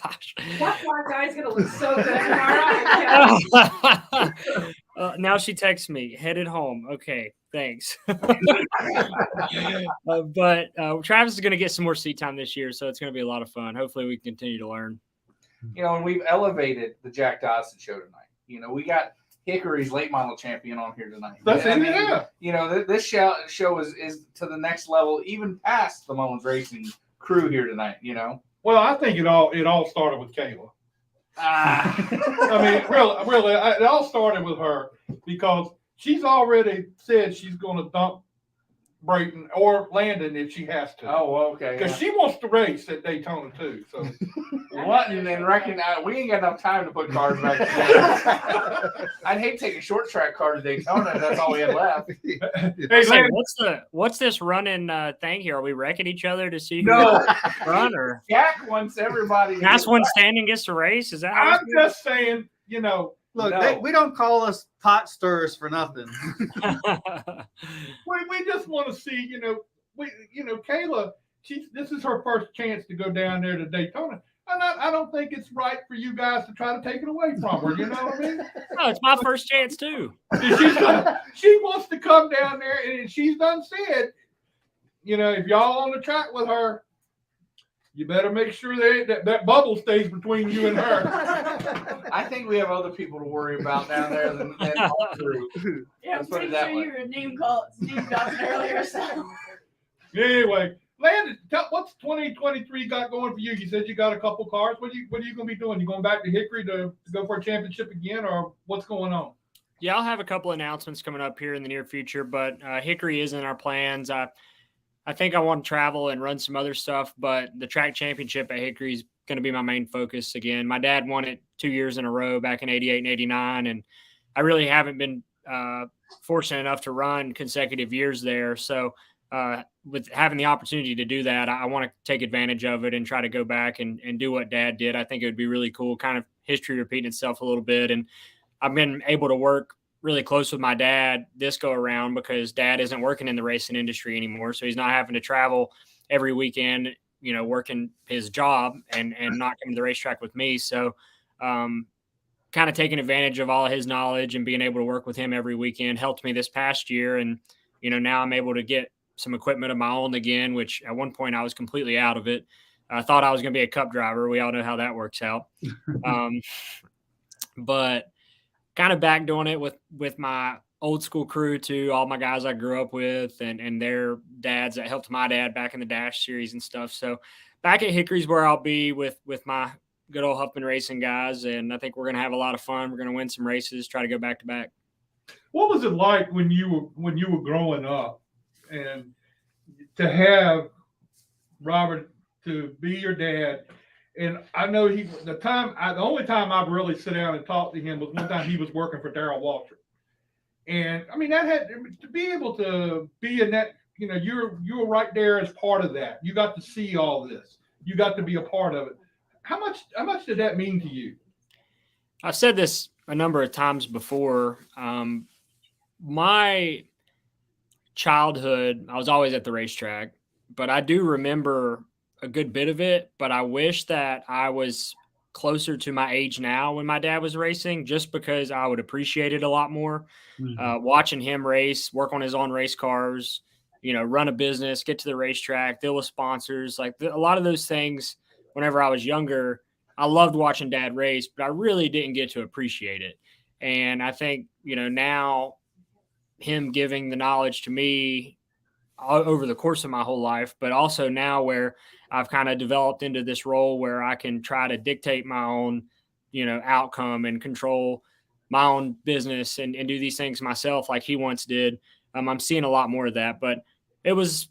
Speaker 8: Gosh.
Speaker 3: That black guy's going to look so good tomorrow.
Speaker 8: Now she texts me, headed home. Okay, thanks. But Travis is going to get some more seat time this year, so it's going to be a lot of fun. Hopefully we can continue to learn.
Speaker 5: And we've elevated the Jack Dodson show tonight. We got Hickory's late model champion on here tonight.
Speaker 2: That's it,
Speaker 5: This show is to the next level, even past the Mullins Racing crew here tonight.
Speaker 2: Well, I think it all started with Kayla. I mean, really, it all started with her because she's already said she's going to dump Brayton or Landon if she has to.
Speaker 5: Oh, okay.
Speaker 2: Because she wants to race at Daytona too. So
Speaker 5: what? And then we ain't got enough time to put cars back together. I'd hate to take a short track car to Daytona if that's all we had left.
Speaker 2: Hey,
Speaker 8: Landon, what's this running thing here? Are we wrecking each other to see who run, or
Speaker 5: Jack wants everybody?
Speaker 8: Last one standing gets to race? Is that? How
Speaker 2: I'm just saying,
Speaker 1: Look, we don't call us pot stirrers for nothing.
Speaker 2: we just want to see, Kayla. This is her first chance to go down there to Daytona. I don't think it's right for you guys to try to take it away from her. You know what I mean?
Speaker 8: No, it's my first chance too.
Speaker 2: She wants to come down there, and she's done said, if y'all on the track with her, you better make sure that bubble stays between you and her.
Speaker 5: I think we have other people to worry about down there than our crew.
Speaker 6: Yeah,
Speaker 5: Let's put it
Speaker 6: pretty
Speaker 5: that
Speaker 6: sure
Speaker 5: way.
Speaker 6: you were name dropping earlier. So.
Speaker 2: Anyway, Landon, what's 2023 got going for you? You said you got a couple cars. What are you going to be doing? You going back to Hickory to go for a championship again, or what's going on?
Speaker 8: Yeah, I'll have a couple announcements coming up here in the near future, but Hickory is in our plans. I think I want to travel and run some other stuff, but the track championship at Hickory is going to be my main focus again. My dad won it 2 years in a row back in 88 and 89, and I really haven't been fortunate enough to run consecutive years there. So with having the opportunity to do that, I want to take advantage of it and try to go back and do what Dad did. I think it would be really cool, kind of history repeating itself a little bit. And I've been able to work really close with my dad this go around because Dad isn't working in the racing industry anymore. So he's not having to travel every weekend, working his job and not coming to the racetrack with me. So kind of taking advantage of all of his knowledge and being able to work with him every weekend helped me this past year. And, now I'm able to get some equipment of my own again, which at one point I was completely out of it. I thought I was going to be a cup driver. We all know how that works out. But kind of back doing it with my old school crew too, all my guys I grew up with and their dads that helped my dad back in the Dash series and stuff. So back at Hickory's where I'll be with my good old Huffman Racing guys. And I think we're going to have a lot of fun. We're going to win some races, try to go back to back.
Speaker 2: What was it like when you were growing up and to have Robert to be your dad? And I know the only time I've really sit down and talked to him was one time he was working for Darrell Waltrip. And I mean, that had to be able to be in that, you were right there as part of that. You got to see all this. You got to be a part of it. How much did that mean to you?
Speaker 8: I've said this a number of times before. My childhood, I was always at the racetrack, but I do remember a good bit of it. But I wish that I was closer to my age now when my dad was racing, just because I would appreciate it a lot more. Watching him race, work on his own race cars, run a business, get to the racetrack, deal with sponsors, like a lot of those things. Whenever I was younger, I loved watching Dad race, but I really didn't get to appreciate it. And I think, now him giving the knowledge to me over the course of my whole life, but also now where I've kind of developed into this role where I can try to dictate my own, outcome and control my own business and do these things myself like he once did. I'm seeing a lot more of that, but it was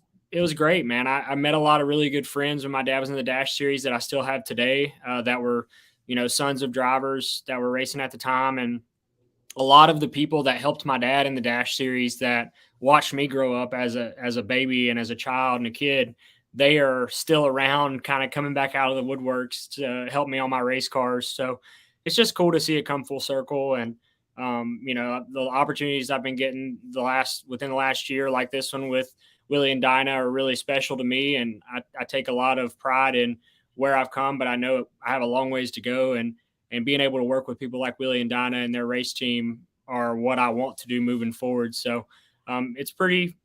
Speaker 8: great, man. I met a lot of really good friends when my dad was in the Dash series that I still have today that were, sons of drivers that were racing at the time. And a lot of the people that helped my dad in the Dash series that watched me grow up as a baby and as a child and a kid, they are still around, kind of coming back out of the woodworks to help me on my race cars. So it's just cool to see it come full circle. And, the opportunities I've been getting within the last year, like this one with Willie and Dinah, are really special to me. And I take a lot of pride in where I've come, but I know I have a long ways to go, and being able to work with people like Willie and Dinah and their race team are what I want to do moving forward. So it's pretty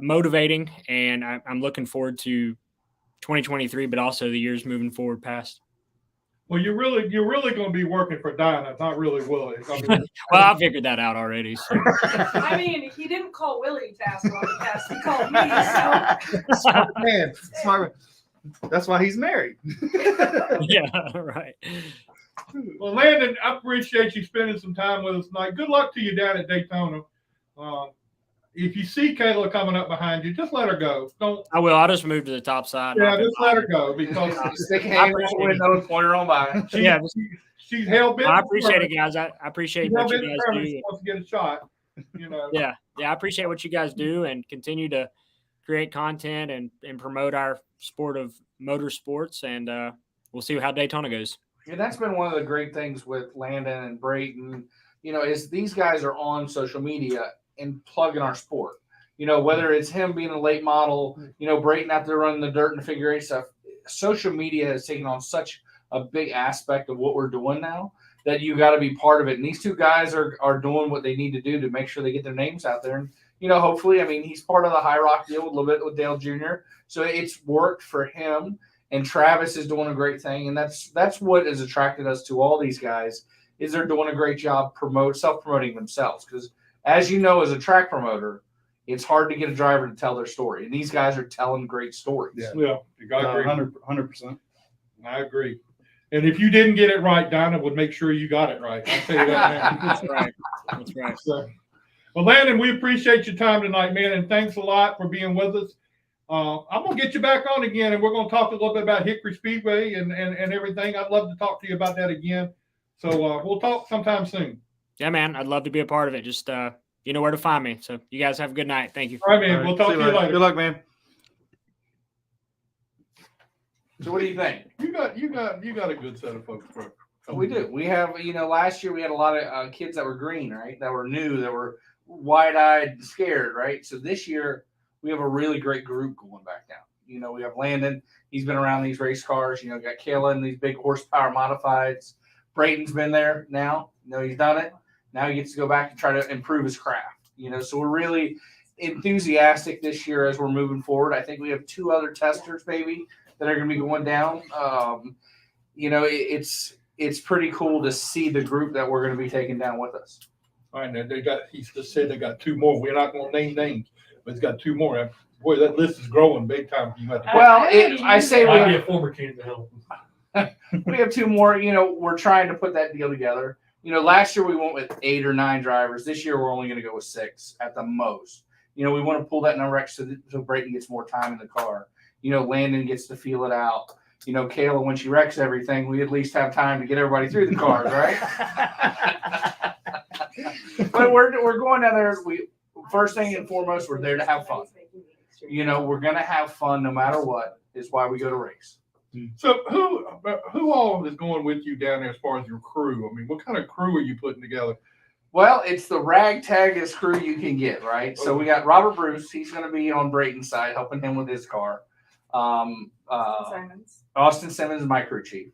Speaker 8: motivating, and I'm looking forward to 2023, but also the years moving forward past.
Speaker 2: Well, you're really going to be working for Dinah, not really Willie.
Speaker 8: Well, I figured that out already. So.
Speaker 3: I mean, he didn't call Willie to ask about the test. He called me. So.
Speaker 1: Smart man. Smart. That's why he's married.
Speaker 8: Yeah, right.
Speaker 2: Well, Landon, I appreciate you spending some time with us tonight. Good luck to you down at Daytona. If you see Kayla coming up behind you, just let her go. Don't.
Speaker 8: I will. I'll just move to the top side.
Speaker 2: Yeah, just let her go because
Speaker 5: Stick a hand out the window and point her on by.
Speaker 2: She's hell bent.
Speaker 8: I appreciate it, guys. I appreciate what you guys do.
Speaker 2: She wants to get a shot.
Speaker 8: Yeah, I appreciate what you guys do and continue to create content and promote our sport of motorsports. And we'll see how Daytona goes.
Speaker 5: Yeah, that's been one of the great things with Landon and Brayton, is these guys are on social media and plugging our sport. Whether it's him being a late model, Brayton out there running the dirt and the figure eight stuff. Social media has taken on such a big aspect of what we're doing now that you got to be part of it. And these two guys are doing what they need to do to make sure they get their names out there. And, hopefully, he's part of the High Rock deal a little bit with Dale Jr. So it's worked for him. And Travis is doing a great thing. And that's what has attracted us to all these guys, is they're doing a great job self-promoting themselves. Because as you know, as a track promoter, it's hard to get a driver to tell their story. And these guys are telling great stories.
Speaker 2: Yeah, you got
Speaker 1: 100%.
Speaker 2: I agree. And if you didn't get it right, Dinah would make sure you got it right. I'll tell you that, man.
Speaker 8: That's right.
Speaker 2: So, well, Landon, we appreciate your time tonight, man. And thanks a lot for being with us. I'm going to get you back on again, and we're going to talk a little bit about Hickory Speedway and everything. I'd love to talk to you about that again. So we'll talk sometime soon.
Speaker 8: Yeah, man. I'd love to be a part of it. Just you know where to find me. So you guys have a good night. Thank you.
Speaker 2: All right, man.
Speaker 1: All right,
Speaker 2: We'll talk
Speaker 1: see
Speaker 2: to you later.
Speaker 1: Good luck, man.
Speaker 5: So what do you think?
Speaker 2: You got a good set of folks, bro.
Speaker 5: We do. We have, last year we had a lot of kids that were green, right? That were new, that were wide-eyed, scared, right? So this year we have a really great group going back down. We have Landon. He's been around these race cars. Got Kayla in these big horsepower modifieds. Brayton's been there now. He's done it. Now he gets to go back and try to improve his craft. So we're really enthusiastic this year as we're moving forward. I think we have 2 other testers maybe that are going to be going down. It's pretty cool to see the group that we're going to be taking down with us.
Speaker 2: All right, now he just said they got 2 more. We're not going to name names, but it's got 2 more. Boy, that list is growing big time.
Speaker 5: Well, I say
Speaker 4: Might be
Speaker 5: we
Speaker 4: a former king to help.
Speaker 5: have 2 more. We're trying to put that deal together. Last year we went with 8 or 9 drivers. This year we're only going to go with 6 at the most. We want to pull that number up so Brayton gets more time in the car. Landon gets to feel it out. Kayla, when she wrecks everything, we at least have time to get everybody through the cars, right? But we're going down there. First thing and foremost, we're there to have fun. We're going to have fun no matter what, is why we go to race.
Speaker 2: So who all is going with you down there as far as your crew? I mean, what kind of crew are you putting together?
Speaker 5: Well, it's the ragtagest crew you can get, right? So we got Robert Bruce. He's going to be on Brayton's side, helping him with his car. Austin Simmons is my crew chief.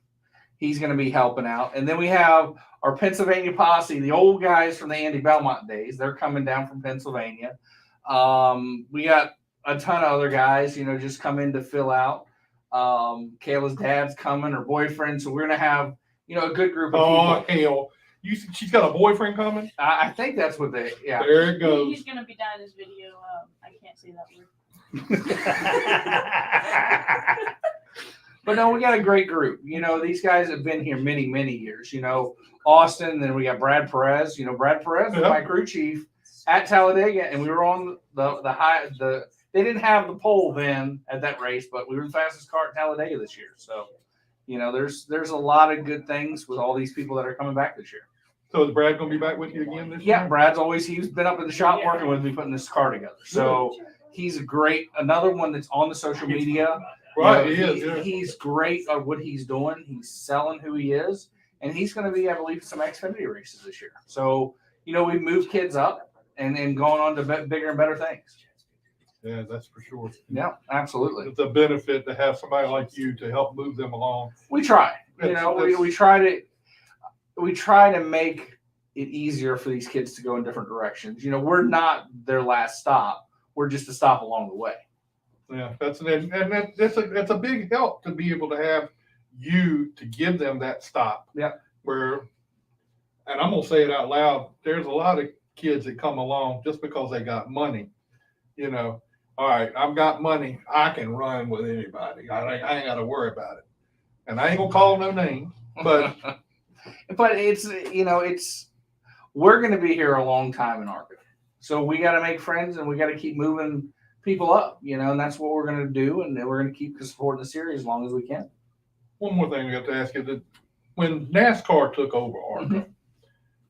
Speaker 5: He's going to be helping out. And then we have our Pennsylvania posse, the old guys from the Andy Belmont days. They're coming down from Pennsylvania. We got a ton of other guys, just come in to fill out. Kayla's dad's coming, her boyfriend. So we're going to have, a good group of people.
Speaker 2: Hell. She's got a boyfriend coming?
Speaker 5: I think that's what yeah.
Speaker 2: There it goes.
Speaker 6: He's going to be done in his video. I can't say that word.
Speaker 5: But no, we got a great group. These guys have been here many, many years. Austin, then we got Brad Perez. Brad Perez was my crew chief at Talladega, and we were on the they didn't have the pole then at that race, but we were the fastest car at Talladega this year. So, there's a lot of good things with all these people that are coming back this year.
Speaker 2: So is Brad going to be back with you again this year?
Speaker 5: Yeah, he's been up in the shop working with me putting this car together. So he's another one that's on the social media.
Speaker 2: Right, he is. Yeah.
Speaker 5: He's great at what he's doing. He's selling who he is, and he's going to be, I believe, some Xfinity races this year. So, we moved kids up and going on to bigger and better things.
Speaker 2: Yeah, that's for sure.
Speaker 5: Yeah, absolutely.
Speaker 2: It's a benefit to have somebody like you to help move them along.
Speaker 5: We try. We try to make it easier for these kids to go in different directions. We're not their last stop. We're just a stop along the way.
Speaker 2: Yeah, that's a big help to be able to have you to give them that stop.
Speaker 5: Yeah.
Speaker 2: And I'm gonna say it out loud. There's a lot of kids that come along just because they got money. All right, I've got money. I can run with anybody. I ain't got to worry about it. And I ain't gonna call no names, but
Speaker 5: but it's we're gonna be here a long time in Arca, so we got to make friends and we got to keep moving people up, and that's what we're going to do, and we're going to keep supporting the series as long as we can.
Speaker 2: One more thing I got to ask you: that when NASCAR took over Arca,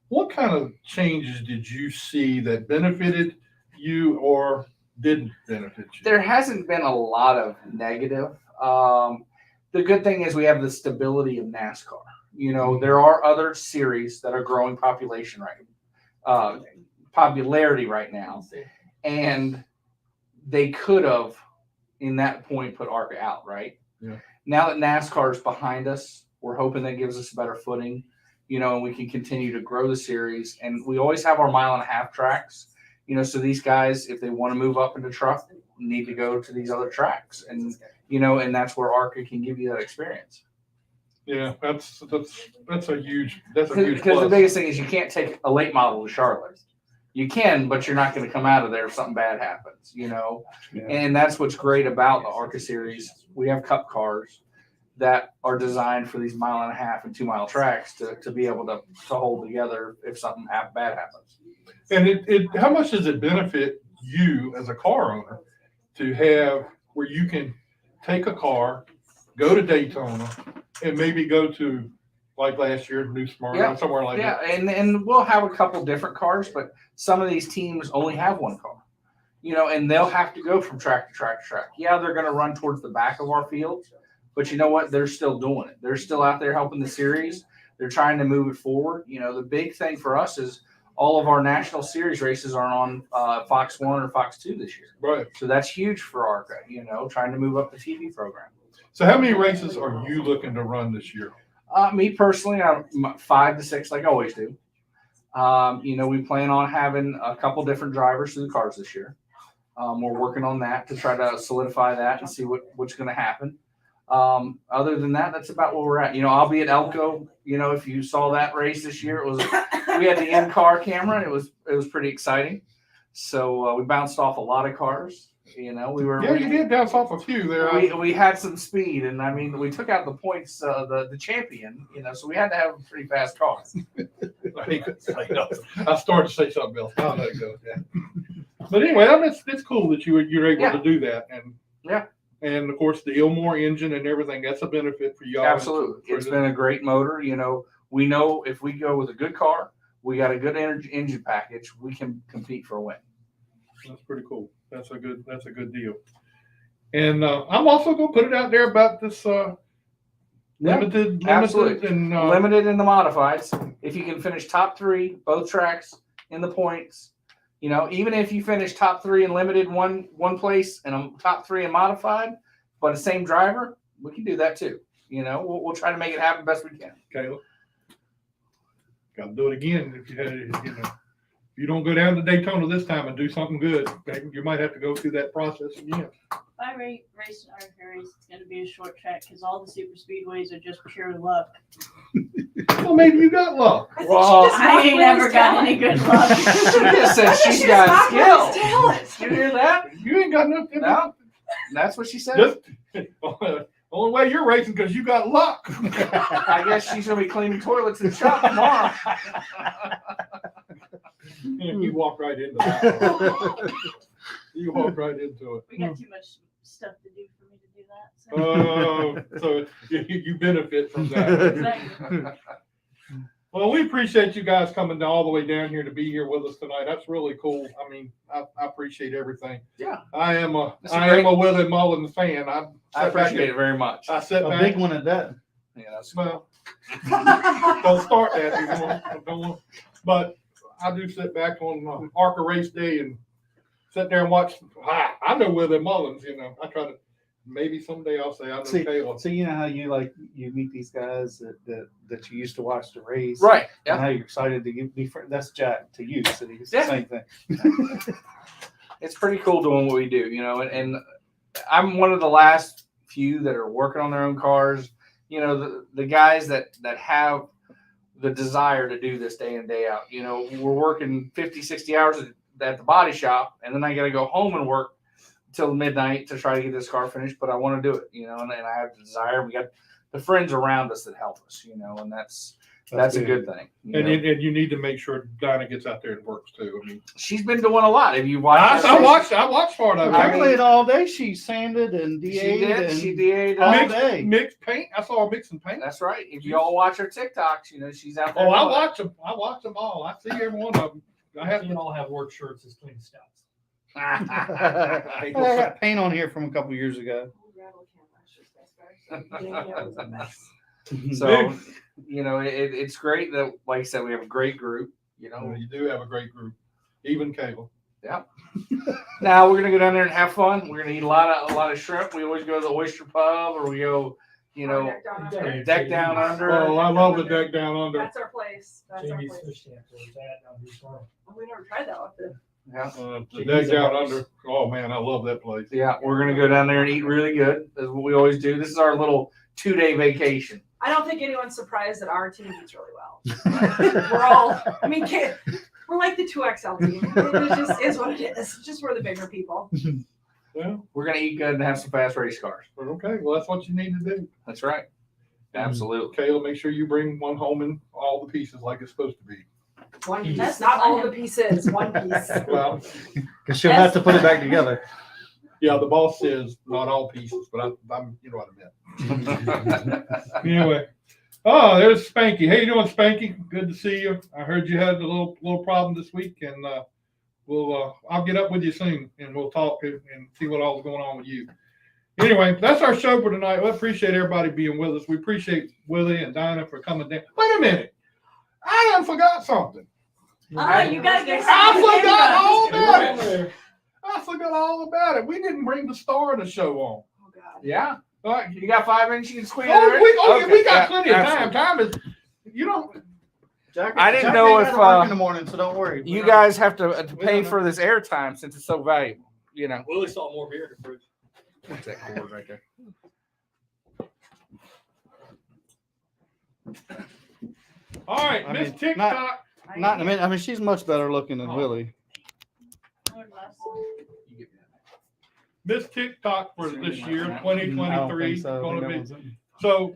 Speaker 2: what kind of changes did you see that benefited you or didn't benefit you?
Speaker 5: There hasn't been a lot of negative. The good thing is we have the stability of NASCAR. There are other series that are growing popularity right now, and they could have, in that point, put Arca out, right?
Speaker 2: Yeah.
Speaker 5: Now that NASCAR is behind us, we're hoping that gives us a better footing, and we can continue to grow the series. And we always have our 1.5 mile tracks, so these guys, if they want to move up into truck, need to go to these other tracks. And, and that's where Arca can give you that experience.
Speaker 2: Yeah, that's a huge plus.
Speaker 5: Because the biggest thing is you can't take a late model to Charlotte. You can, but you're not going to come out of there if something bad happens, Yeah. And that's what's great about the Arca series. We have cup cars that are designed for these 1.5 mile and 2 mile tracks to be able to hold together if something bad happens.
Speaker 2: And how much does it benefit you as a car owner to have where you can take a car, go to Daytona, and maybe go to like last year, New Smyrna,
Speaker 5: Yeah.
Speaker 2: somewhere like
Speaker 5: Yeah,
Speaker 2: that.
Speaker 5: and we'll have a couple different cars, but some of these teams only have one car. And they'll have to go from track to track to track. Yeah, they're going to run towards the back of our field, but you know what? They're still doing it. They're still out there helping the series. They're trying to move it forward. The big thing for us is all of our national series races are on Fox 1 or Fox 2 this year.
Speaker 2: Right.
Speaker 5: So that's huge for Arca, trying to move up the TV program.
Speaker 2: So how many races are you looking to run this year?
Speaker 5: Me personally, I'm 5 to 6, like I always do. We plan on having a couple different drivers through the cars this year. We're working on that to try to solidify that and see what's going to happen. Other than that, that's about where we're at. I'll be at Elko. If you saw that race this year, we had the in-car camera, and it was pretty exciting. So we bounced off a lot of cars. You
Speaker 2: did bounce off a few there.
Speaker 5: We had some speed, and I mean, we took out the points, the champion. So we had to have a pretty fast car.
Speaker 2: I started to say something else. I'll let it go. Yeah. But anyway, it's cool that you're able to do that, and and of course the Ilmore engine and everything. That's a benefit for y'all.
Speaker 5: Absolutely, it's been a great motor. We know if we go with a good car, we got a good engine package, we can compete for a win.
Speaker 2: That's pretty cool. That's a good deal. And I'm also gonna put it out there about this limited
Speaker 5: Absolutely.
Speaker 2: and
Speaker 5: Limited in the modifieds. If you can finish top 3 both tracks in the points, even if you finish top 3 in limited one place and a top 3 in modified, but the same driver, we can do that too. We'll try to make it happen best we can.
Speaker 2: Kayla, got to do it again. If you don't go down to Daytona this time and do something good, you might have to go through that process again.
Speaker 6: If I race an Arca race, it's going to be a short track because all the super speedways are just pure luck.
Speaker 2: Well, maybe you got luck.
Speaker 6: I ain't never got any good luck.
Speaker 5: She just said she's got skill. You hear that?
Speaker 2: You ain't got enough.
Speaker 5: No, that's what she said.
Speaker 2: Only way you're racing because you got luck.
Speaker 5: I guess she's gonna be cleaning toilets in the shop tomorrow.
Speaker 2: You walk right into that. You walk right into it.
Speaker 6: We got too much stuff to do for me to do that.
Speaker 2: So you benefit from that.
Speaker 6: Exactly.
Speaker 2: Well, we appreciate you guys coming all the way down here to be here with us tonight. That's really cool. I mean, I appreciate everything.
Speaker 5: Yeah.
Speaker 2: I am a Willie Mullins fan.
Speaker 5: I appreciate it very much.
Speaker 2: I sit
Speaker 1: A
Speaker 2: back.
Speaker 1: big one at that.
Speaker 5: Yeah, that's
Speaker 2: Well, don't start that. But I do sit back on Arca race day and sit there and watch. I know Willie Mullins. I try to. Maybe someday I'll say I know Kayla.
Speaker 1: So you know how you meet these guys that you used to watch the race,
Speaker 5: right.
Speaker 1: And
Speaker 5: Yeah.
Speaker 1: how you're excited to be friends. That's Jack to you. So it's
Speaker 5: Yeah.
Speaker 1: the same thing.
Speaker 5: It's pretty cool doing what we do, and I'm one of the last few that are working on their own cars. The guys that have the desire to do this day in, day out. We're working 50, 60 hours at the body shop, and then I got to go home and work till midnight to try to get this car finished, but I want to do it, and I have the desire. We got the friends around us that help us, and that's a good thing.
Speaker 2: And you need to make sure Dinah gets out there and works too. I mean,
Speaker 5: she's been doing a lot. Have you watched?
Speaker 2: I watched part of it.
Speaker 1: I played all day. She sanded and DA'd.
Speaker 5: She did.
Speaker 1: all day.
Speaker 2: Mixed paint. I saw her mixing paint.
Speaker 5: That's right. If you all watch her TikToks, she's out there.
Speaker 2: Oh, I watch them. I watch them all. I see every one of them. I have
Speaker 4: You all have work shirts as clean scouts.
Speaker 1: I got paint on here from a couple years ago.
Speaker 5: So, it's great that, like I said, we have a great group.
Speaker 2: You do have a great group. Even Kayla.
Speaker 5: Yeah. Now we're gonna go down there and have fun. We're gonna eat a lot of shrimp. We always go to the oyster pub, or we go, deck down under.
Speaker 2: Oh, I love the deck down under.
Speaker 3: That's our place.
Speaker 4: Jamie's fish camp. Where's that down here somewhere?
Speaker 3: We never tried that one.
Speaker 5: Yeah.
Speaker 2: The deck down under. Oh man, I love that place.
Speaker 5: Yeah, we're gonna go down there and eat really good. That's what we always do. This is our little 2-day vacation.
Speaker 3: I don't think anyone's surprised that our team eats really well. We're all, we're like the 2XL team. It just is what it is. It's just we're the bigger people.
Speaker 2: Yeah.
Speaker 5: We're gonna eat good and have some fast race cars.
Speaker 2: Okay, well that's what you need to do.
Speaker 5: That's right. Absolutely.
Speaker 2: Kayla, make sure you bring one home in all the pieces like it's supposed to be.
Speaker 3: One piece. That's not all the pieces. One piece.
Speaker 2: Well,
Speaker 1: Because she'll have to put it back together.
Speaker 2: yeah, the boss says not all pieces, but I'm you know what I meant. Anyway, Oh, there's Spanky. How you doing, Spanky? Good to see you. I heard you had a little problem this week, and I'll get up with you soon, and we'll talk and see what all's going on with you. Anyway, that's our show for tonight. We appreciate everybody being with us. We appreciate Willie and Dinah for coming down. Wait a minute, I done forgot something.
Speaker 6: You gotta get
Speaker 2: I
Speaker 6: something
Speaker 2: forgot
Speaker 6: done.
Speaker 2: all about it. I forgot all about it. We didn't bring the star of the show on.
Speaker 3: Oh God.
Speaker 5: Yeah. All right, you got 5 minutes. You can squeeze
Speaker 2: Oh,
Speaker 5: it.
Speaker 2: we got plenty of time.
Speaker 5: absolutely.
Speaker 2: Time is, you don't.
Speaker 1: Jack,
Speaker 5: I didn't
Speaker 1: Jack
Speaker 5: know
Speaker 1: ain't
Speaker 5: if,
Speaker 1: gotta work in the morning, so don't worry.
Speaker 5: You guys have to pay for this airtime since it's so valuable. You know.
Speaker 4: Willie saw more beer in the fridge.
Speaker 5: What's that cord right there?
Speaker 2: All right,
Speaker 1: I
Speaker 2: Miss
Speaker 1: mean,
Speaker 2: TikTok.
Speaker 1: Not in a minute. I mean, she's much better looking than
Speaker 2: Oh.
Speaker 1: Willie.
Speaker 2: Miss TikTok for this year,
Speaker 1: I don't
Speaker 2: 2023,
Speaker 1: think so.
Speaker 2: going to
Speaker 1: I
Speaker 2: be.
Speaker 1: think that was-
Speaker 2: So,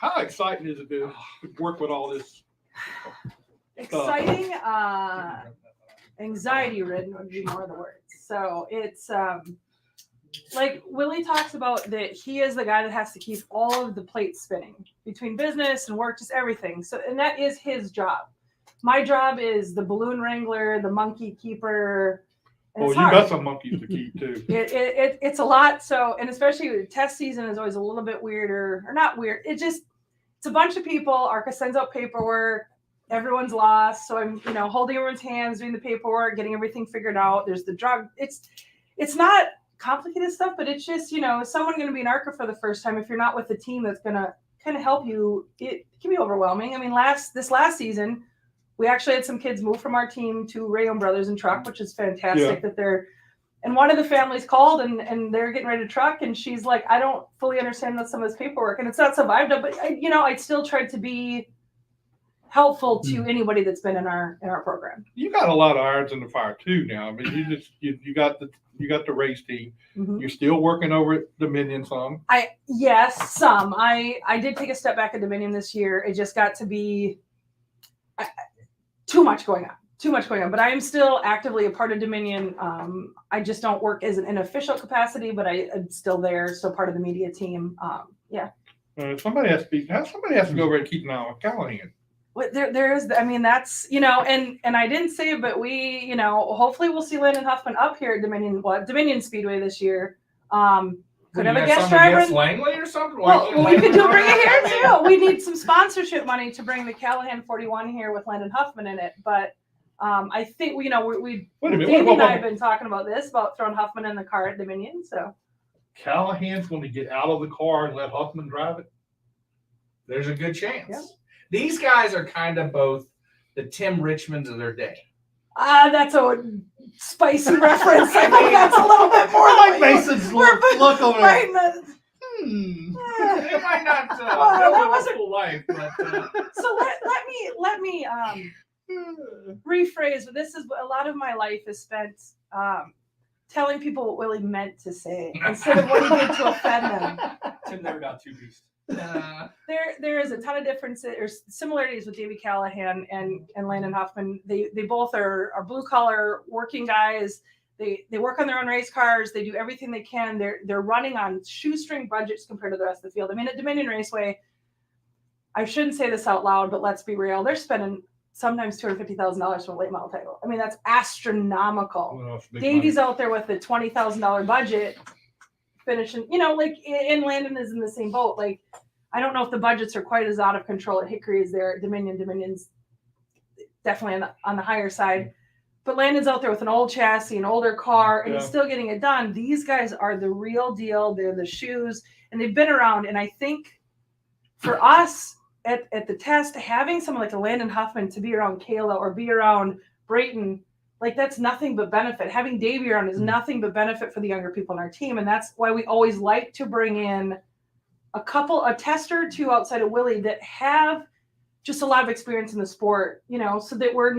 Speaker 2: how exciting is it to work with all this?
Speaker 3: Exciting, anxiety ridden would be more the words. So it's like Willie talks about that he is the guy that has to keep all of the plates spinning between business and work, just everything. So, and that is his job. My job is the balloon wrangler, the monkey keeper. And
Speaker 2: Oh,
Speaker 3: it's
Speaker 2: you
Speaker 3: hard.
Speaker 2: got some monkeys to keep too.
Speaker 3: It's a lot. So, and especially test season is always a little bit weirder, or not weird. It's a bunch of people. Arca sends out paperwork. Everyone's lost. So I'm, holding everyone's hands, doing the paperwork, getting everything figured out. There's the drug. It's not complicated stuff, but it's just, is someone going to be in Arca for the first time? If you're not with the team that's going to kind of help you, it can be overwhelming. I mean, this last season, we actually had some kids move from our team to Raycway Brothers and Truck, which is fantastic that they're, and one of the families called and they're getting ready to truck. And she's like, I don't fully understand some of this paperwork, and it's not survived up, but I still tried to be helpful to anybody that's been in our program.
Speaker 2: You got a lot of irons in the fire too now. I mean, you got the race team.
Speaker 3: Mm-hmm.
Speaker 2: You're still working over at Dominion some.
Speaker 3: Yes, some. I did take a step back at Dominion this year. It just got to be too much going on. But I am still actively a part of Dominion. I just don't work as an official capacity, but I'm still there, still part of the media team.
Speaker 2: Somebody has to go over and keep an eye on Callahan.
Speaker 3: There is, I mean, that's, and I didn't say it, but we, hopefully we'll see Landon Huffman up here at Dominion Speedway this year. Could have a guest driver.
Speaker 5: Langley or something?
Speaker 3: Well, we could bring it here too. We need some sponsorship money to bring the Callahan 41 here with Landon Huffman in it. But I think, we
Speaker 2: Wait a minute.
Speaker 3: Davey and I have been talking about this, about throwing Huffman in the car at Dominion. So
Speaker 2: Callahan's going to get out of the car and let Huffman drive it.
Speaker 5: There's a good chance.
Speaker 3: Yeah.
Speaker 5: These guys are kind of both the Tim Richmonds of their day.
Speaker 3: that's a spicy reference. I think that's a little bit more
Speaker 1: Mike Mason's look over there.
Speaker 3: right.
Speaker 5: They might not
Speaker 3: Well, that
Speaker 5: live
Speaker 3: wasn't-
Speaker 5: a full life, but
Speaker 3: So let me rephrase. This is a lot of my life is spent telling people what Willie meant to say instead of what he did to offend them.
Speaker 4: Tim never got two beast.
Speaker 3: There is a ton of differences or similarities with Davey Callahan and Landon Huffman. They both are blue collar working guys. They work on their own race cars. They do everything they can. They're running on shoestring budgets compared to the rest of the field. I mean, at Dominion Raceway, I shouldn't say this out loud, but let's be real. They're spending sometimes $250,000 for a late model title. I mean, that's astronomical.
Speaker 2: Well, it's big
Speaker 3: Davey's
Speaker 2: money.
Speaker 3: out there with a $20,000 budget finishing, and Landon is in the same boat. Like, I don't know if the budgets are quite as out of control at Hickory as they're at Dominion. Dominion's definitely on the higher side. But Landon's out there with an old chassis, an older car, and he's still getting it done. These guys are the real deal. They're the shoes, and they've been around. And I think for us at the test, having someone like a Landon Huffman to be around Kayla or be around Brayton, like, that's nothing but benefit. Having Davey around is nothing but benefit for the younger people on our team. And that's why we always like to bring in a tester or two outside of Willie that have just a lot of experience in the sport, so that we're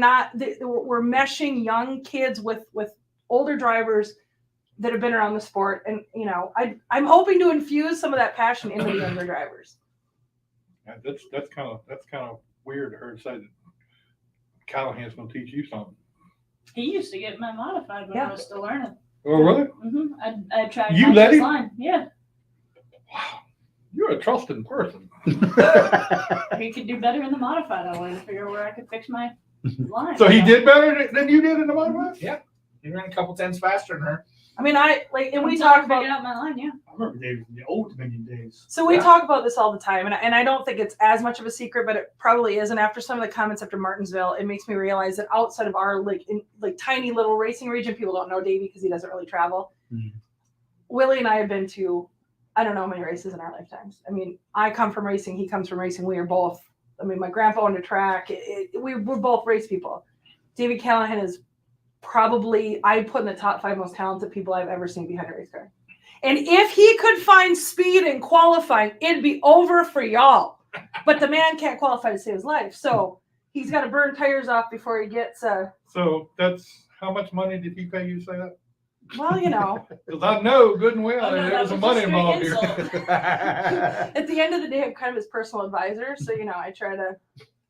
Speaker 3: meshing young kids with older drivers that have been around the sport. And, I'm hoping to infuse some of that passion into the younger drivers.
Speaker 2: Yeah, that's kind of weird to her to say that Callahan's going to teach you something.
Speaker 6: He used to get my modified when I was still learning.
Speaker 2: Oh, really?
Speaker 6: I tried
Speaker 2: You
Speaker 6: my
Speaker 2: let him?
Speaker 6: line. Yeah.
Speaker 2: Wow. You're a trusting person.
Speaker 6: He could do better in the modified. I wanted to figure out where I could fix my line.
Speaker 2: So he did better than you did in the modified?
Speaker 5: He ran a couple tenths faster than her.
Speaker 3: I mean, and we
Speaker 6: Until
Speaker 3: talk
Speaker 6: I
Speaker 3: about
Speaker 6: figured out my line, yeah.
Speaker 4: I remember David from the old Dominion days.
Speaker 3: So we
Speaker 5: Yeah.
Speaker 3: talk about this all the time, and I don't think it's as much of a secret, but it probably is. And after some of the comments after Martinsville, it makes me realize that outside of our tiny little racing region, people don't know Davey because he doesn't really travel.
Speaker 1: Mhm.
Speaker 3: Willie and I have been to, I don't know how many races in our lifetimes. I mean, I come from racing, he comes from racing. We are both. I mean, my grandpa owned a track. We're both race people. Davey Callahan is probably, I put in the top 5 most talented people I've ever seen behind a race car. And if he could find speed in qualifying, it'd be over for y'all. But the man can't qualify to save his life. So he's got to burn tires off before he gets,
Speaker 2: So that's, how much money did he pay you to say that?
Speaker 3: well, you know,
Speaker 2: Because I know good and well
Speaker 6: Oh, no,
Speaker 2: there
Speaker 6: that
Speaker 2: was some
Speaker 6: was
Speaker 2: money
Speaker 6: a
Speaker 2: involved
Speaker 6: straight
Speaker 2: here.
Speaker 3: at the end of the day, I'm kind of his personal advisor. So, you know, I try to.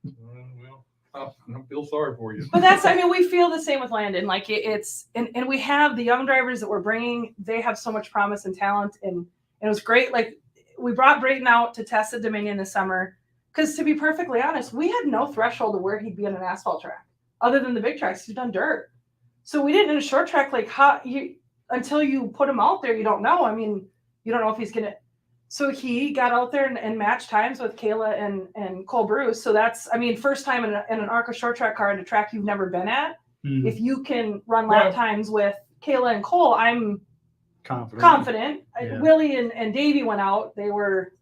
Speaker 2: Well, I feel sorry for you.
Speaker 3: But that's, I mean, we feel the same with Landon. Like it's, and we have the young drivers that we're bringing. They have so much promise and talent, and it was great. Like we brought Brayton out to test the Dominion this summer because, to be perfectly honest, we had no threshold of where he'd be on an asphalt track, other than the big tracks. He's done dirt, so we didn't in a short track. Like how you until you put him out there, you don't know. I mean, you don't know if he's gonna. So he got out there and matched times with Kayla and Cole Bruce. So that's, I mean, first time in an Arca short track car at a track you've never been at.
Speaker 1: Mhm.
Speaker 3: If you can run lap times with Kayla and Cole, I'm confident.
Speaker 1: Yeah.
Speaker 3: Willie and Davey went out. They were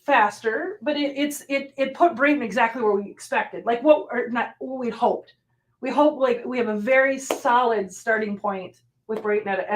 Speaker 3: faster, but it put Brayton exactly where we expected. Like what we'd hoped. We hope like we have a very solid starting point with Brayton at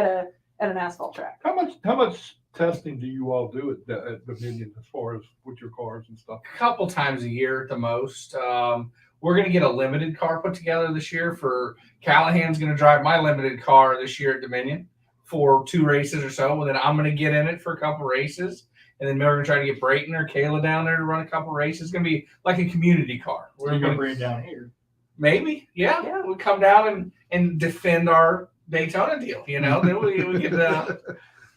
Speaker 3: an asphalt track.
Speaker 2: How much testing do you all do at Dominion as far as with your cars and stuff?
Speaker 5: A couple times a year at the most. We're going to get a limited car put together this year for Callahan's going to drive my limited car this year at Dominion for 2 races or so. And then I'm going to get in it for a couple races. And then we're going to try to get Brayton or Kayla down there to run a couple races. It's going to be like a community car.
Speaker 4: We're going to bring it down here.
Speaker 5: Maybe. Yeah. We'll come down and defend our Daytona deal. You know, then we can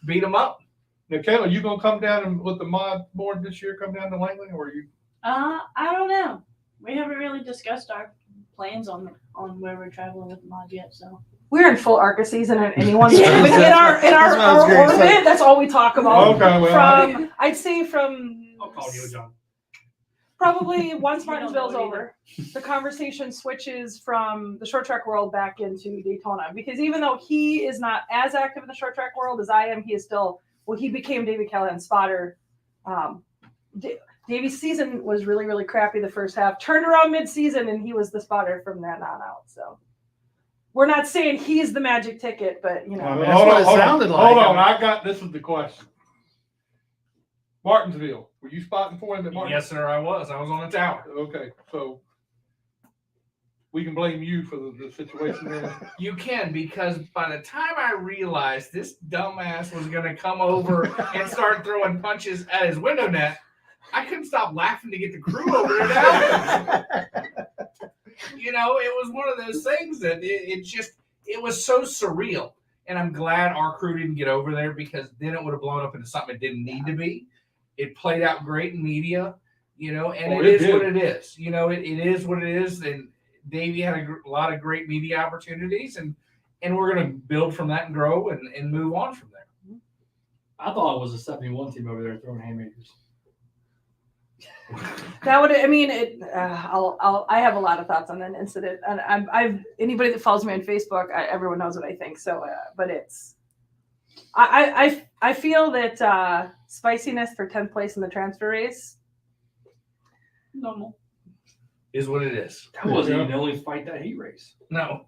Speaker 5: beat them up.
Speaker 2: Now, Kayla, you gonna come down and with the mod board this year? Come down to Langley, or you?
Speaker 6: I don't know. We haven't really discussed our plans on where we're traveling with the mod yet. So
Speaker 3: We're in full Arca season, and anyone's in
Speaker 1: That's what I was
Speaker 3: our
Speaker 1: gonna say.
Speaker 3: orbit. That's all we talk about.
Speaker 2: Okay, well,
Speaker 3: I'd say from
Speaker 4: I'll call you, John.
Speaker 3: probably once
Speaker 6: You don't
Speaker 3: Martinsville's
Speaker 6: know it
Speaker 3: over, the conversation switches from the short track world back into Daytona. Because even though he is not as active in the short track world as I am, he is still, well, he became David Callahan's spotter. Davy's season was really, really crappy the first half. Turned around mid-season, and he was the spotter from then on out. So we're not saying he's the magic ticket, but, you know.
Speaker 1: I mean, that's what it sounded like.
Speaker 2: Hold on, this is the question. Martinsville, were you spotting for him at Martinsville?
Speaker 5: Yes, sir, I was. I was on the tower.
Speaker 2: Okay, so we can blame you for the situation there.
Speaker 5: You can, because by the time I realized this dumbass was going to come over and start throwing punches at his window net, I couldn't stop laughing to get the crew over there to help him. You know, it was one of those things that it was so surreal. And I'm glad our crew didn't get over there, because then it would have blown up into something it didn't need to be. It played out great in media, you know, and
Speaker 2: Oh,
Speaker 5: it
Speaker 2: it
Speaker 5: is what
Speaker 2: did.
Speaker 5: it is. You know, it is what it is. And Davey had a lot of great media opportunities, and we're going to build from that and grow and move on from there.
Speaker 4: I thought it was a 71 team over there throwing haymakers.
Speaker 3: That would, I mean, I have a lot of thoughts on that incident, and I've anybody that follows me on Facebook, everyone knows what I think. So, but it's, I feel that spiciness for 10th place in the transfer race.
Speaker 6: normal.
Speaker 5: Is what it is.
Speaker 4: That wasn't even the only fight that heat race.
Speaker 5: No.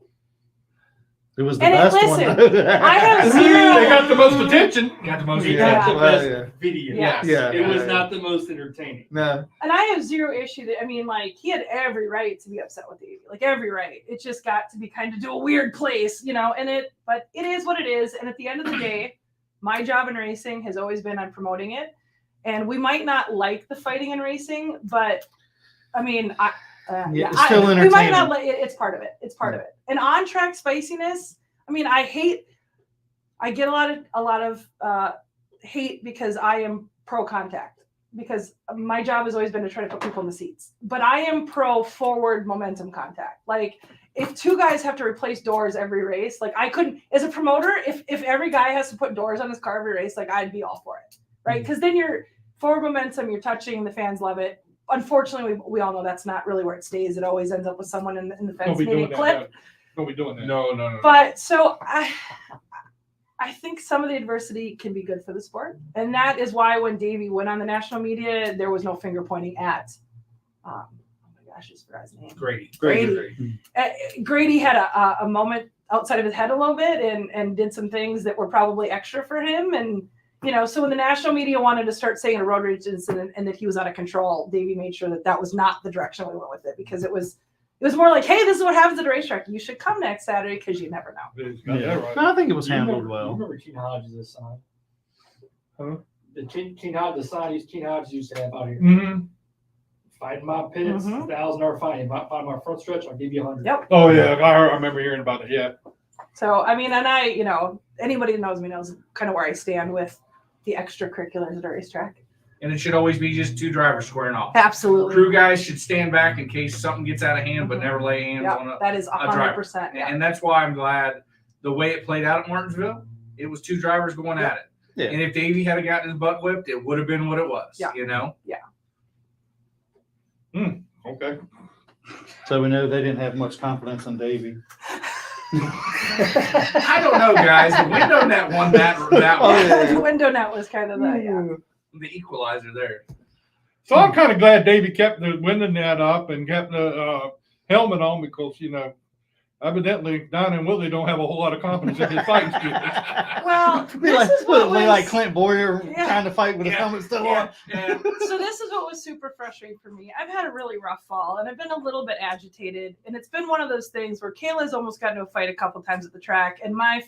Speaker 1: It was the
Speaker 3: And
Speaker 1: best
Speaker 3: listen,
Speaker 1: one.
Speaker 3: I have
Speaker 2: They
Speaker 3: zero.
Speaker 2: got the most attention.
Speaker 5: Got the most
Speaker 4: He
Speaker 1: Yeah,
Speaker 4: got the
Speaker 1: well,
Speaker 4: best
Speaker 1: yeah.
Speaker 4: video.
Speaker 3: Yeah.
Speaker 1: Yeah.
Speaker 4: It was not the most entertaining.
Speaker 1: No.
Speaker 3: And I have zero issue that, I mean, like, he had every right to be upset with Davey, like every right. It just got to be kind of to a weird place, you know, but it is what it is. And at the end of the day, my job in racing has always been on promoting it. And we might not like the fighting in racing, but I mean,
Speaker 1: It's still
Speaker 3: we might
Speaker 1: entertaining.
Speaker 3: not like it. It's part of it. It's part of it. And on track spiciness, I mean, I get a lot of hate because I am pro contact because my job has always been to try to put people in the seats. But I am pro forward momentum contact. Like if two guys have to replace doors every race, like I couldn't, as a promoter, if every guy has to put doors on his car every race, like I'd be all for it, right? Because then you're forward momentum, you're touching, the fans love it. Unfortunately, we all know that's not really where it stays. It always ends up with someone in the fence meeting clip.
Speaker 2: Don't be doing that.
Speaker 5: No.
Speaker 3: But so I think some of the adversity can be good for the sport. And that is why when Davey went on the national media, there was no finger pointing at, oh my gosh, I just forgot his name.
Speaker 5: Grady.
Speaker 3: Grady had a moment outside of his head a little bit and did some things that were probably extra for him. And, you know, so when the national media wanted to start saying a road rage incident and that he was out of control, Davey made sure that that was not the direction we went with it because it was more like, hey, this is what happens at a racetrack. You should come next Saturday because you never know.
Speaker 1: Yeah. I think it was handled
Speaker 4: You
Speaker 1: well.
Speaker 4: remember Teen Hodges' sign?
Speaker 2: Huh?
Speaker 4: The Teen Hodges sign Teen Hodges used to have out here.
Speaker 2: Mm-hmm.
Speaker 4: Fight my pits,
Speaker 3: Mhm.
Speaker 4: $1,000 fine. If I find my front stretch, I'll give you 100.
Speaker 3: Yep.
Speaker 2: Oh yeah, I remember hearing about it. Yeah.
Speaker 3: So, I mean, and I, you know, anybody that knows me knows kind of where I stand with the extracurriculars at a racetrack.
Speaker 5: And it should always be just two drivers squaring off.
Speaker 3: Absolutely.
Speaker 5: Crew guys should stand back in case something gets out of hand, but
Speaker 3: Mhm.
Speaker 5: never lay hands on
Speaker 3: Yep, that is
Speaker 5: driver.
Speaker 3: 100%. Yeah.
Speaker 5: And that's why I'm glad the way it played out at Martinsville, it was two drivers going at it.
Speaker 1: Yeah.
Speaker 5: And if Davey had gotten his butt whipped, it would have been what it was.
Speaker 3: Yeah.
Speaker 5: You know?
Speaker 2: Okay.
Speaker 1: So we know they didn't have much confidence in Davey.
Speaker 5: I don't know, guys. The window net won that
Speaker 1: Oh,
Speaker 5: one.
Speaker 1: yeah.
Speaker 3: The window net was kind of the,
Speaker 5: The equalizer there.
Speaker 2: So I'm kind of glad Davey kept the window net up and kept the helmet on because, you know, evidently Dinah and Willie don't have a whole lot of confidence in his fighting skills.
Speaker 3: Well,
Speaker 1: Be
Speaker 3: this
Speaker 1: like,
Speaker 3: is what
Speaker 1: be
Speaker 3: was,
Speaker 1: like Clint Boyer
Speaker 3: Yeah.
Speaker 1: trying to fight with his
Speaker 5: Yeah.
Speaker 1: helmet still
Speaker 5: Yeah.
Speaker 1: on.
Speaker 5: Yeah.
Speaker 3: so this is what was super frustrating for me. I've had a really rough fall and I've been a little bit agitated. And it's been one of those things where Kayla's almost got into a fight a couple times at the track and my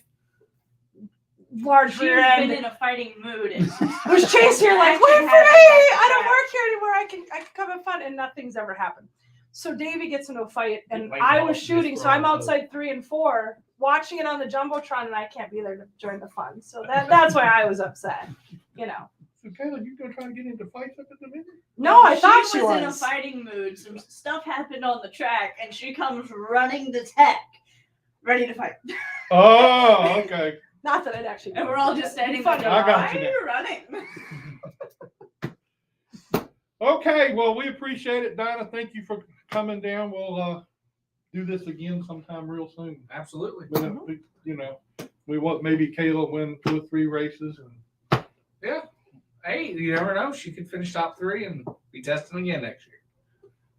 Speaker 3: large
Speaker 6: She's
Speaker 3: rear
Speaker 6: been
Speaker 3: end
Speaker 6: in a fighting mood. And
Speaker 3: was chasing her like, wait for me! I don't work here anymore. I can come have fun, and nothing's ever happened. So Davey gets into a fight, and
Speaker 4: Like,
Speaker 3: I
Speaker 4: no,
Speaker 3: was shooting,
Speaker 4: just
Speaker 3: so I'm
Speaker 4: throw it.
Speaker 3: outside 3 and 4, watching it on the jumbotron, and I can't be there to join the fun. So that's why I was upset. You know.
Speaker 2: So Kayla, you gonna try to get into fights up at the minute?
Speaker 3: No, I thought she
Speaker 6: was in a
Speaker 3: was.
Speaker 6: fighting mood. Some stuff happened on the track, and she comes running the tech, ready to fight.
Speaker 2: Oh, okay.
Speaker 3: Not that I'd actually.
Speaker 6: And we're all just standing
Speaker 3: Fun.
Speaker 6: there.
Speaker 2: I got
Speaker 6: Why
Speaker 2: you
Speaker 6: are
Speaker 2: now.
Speaker 6: you running?
Speaker 2: Okay, well, we appreciate it, Dinah. Thank you for coming down. We'll do this again sometime real soon.
Speaker 5: Absolutely.
Speaker 2: You know, we want maybe Kayla win 2 or 3 races. And
Speaker 5: Yeah. Hey, you never know. She could finish top 3 and be testing again next year.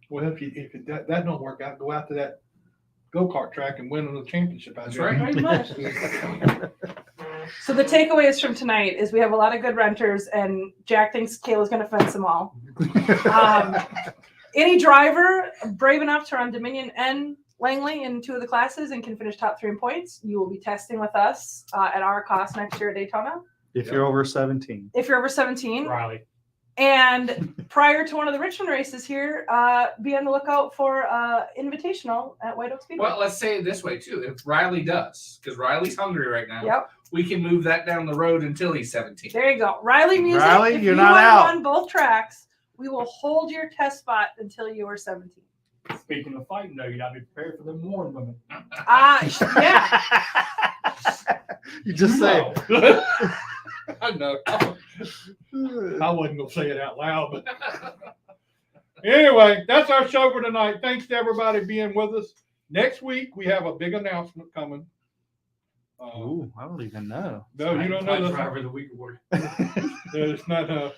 Speaker 2: well, if that don't work out, go out to that go-kart track and win the championship.
Speaker 5: That's
Speaker 2: there.
Speaker 5: right.
Speaker 3: Very much. So the takeaways from tonight is we have a lot of good renters, and Jack thinks Kayla's going to fence them all. Any driver brave enough to run Dominion and Langley in 2 of the classes and can finish top 3 in points, you will be testing with us at our cost next year at Daytona.
Speaker 1: If you're over 17.
Speaker 3: If you're over 17,
Speaker 4: Riley.
Speaker 3: and prior to one of the Richmond races here, be on the lookout for invitational at White Oak Speedway.
Speaker 5: Well, let's say it this way, too. If Riley does, because Riley's hungry right now,
Speaker 3: Yep.
Speaker 5: we can move that down the road until he's 17.
Speaker 3: There you go. Riley Music.
Speaker 1: Riley,
Speaker 3: if
Speaker 1: you're
Speaker 3: you
Speaker 1: not
Speaker 3: wanna
Speaker 1: out.
Speaker 3: run both tracks, we will hold your test spot until you are 17.
Speaker 4: Speaking of fighting, though, you got to be prepared for them warm women.
Speaker 3: Yeah.
Speaker 1: You just say.
Speaker 2: I know. I wasn't gonna say it out loud, but anyway, that's our show for tonight. Thanks to everybody being with us. Next week we have a big announcement coming.
Speaker 1: Ooh, I don't even know.
Speaker 2: No, you don't know
Speaker 4: Driver
Speaker 2: this.
Speaker 4: of the Week award.
Speaker 2: It's not.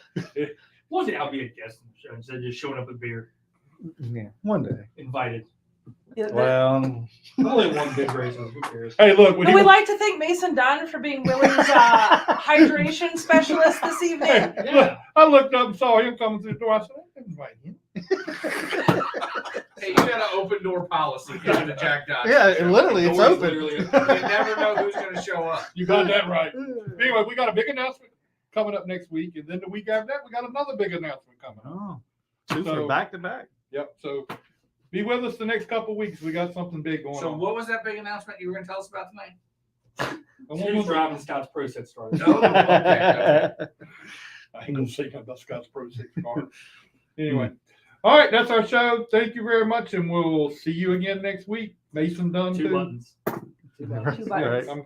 Speaker 4: One day I'll be a guest on the show instead of just showing up with beer.
Speaker 1: Yeah, one day.
Speaker 4: Invited.
Speaker 3: Yeah,
Speaker 1: Well,
Speaker 4: Only one big race. Who cares?
Speaker 2: Hey, look.
Speaker 3: But we'd like to thank Mason Dunn for being Willie's hydration specialist this evening.
Speaker 2: Hey, look, I looked up and saw him coming through the door. I said, I didn't invite him.
Speaker 5: Hey, you got an open door policy given to Jack Dodson.
Speaker 1: yeah, literally, it's
Speaker 4: Door's
Speaker 1: open.
Speaker 4: literally
Speaker 5: You never know who's going to show up.
Speaker 2: You got that right. Anyway, we got a big announcement coming up next week, and then the week after that, we got another big announcement coming up.
Speaker 1: Oh, 2
Speaker 2: So-
Speaker 1: for back to back.
Speaker 2: Yep. So be with us the next couple of weeks. We got something big going
Speaker 5: So
Speaker 2: on.
Speaker 5: what was that big announcement you were going to tell us about tonight?
Speaker 2: And
Speaker 4: Steve's driving Scott's Pro Set started.
Speaker 5: Oh, okay.
Speaker 2: I ain't gonna say nothing about Scott's Pro 6 car. Anyway, all right, that's our show. Thank you very much, and we'll see you again next week. Mason done
Speaker 4: Two
Speaker 2: too.
Speaker 4: buttons.
Speaker 3: Two
Speaker 1: All
Speaker 3: buttons.
Speaker 1: right.
Speaker 2: I'm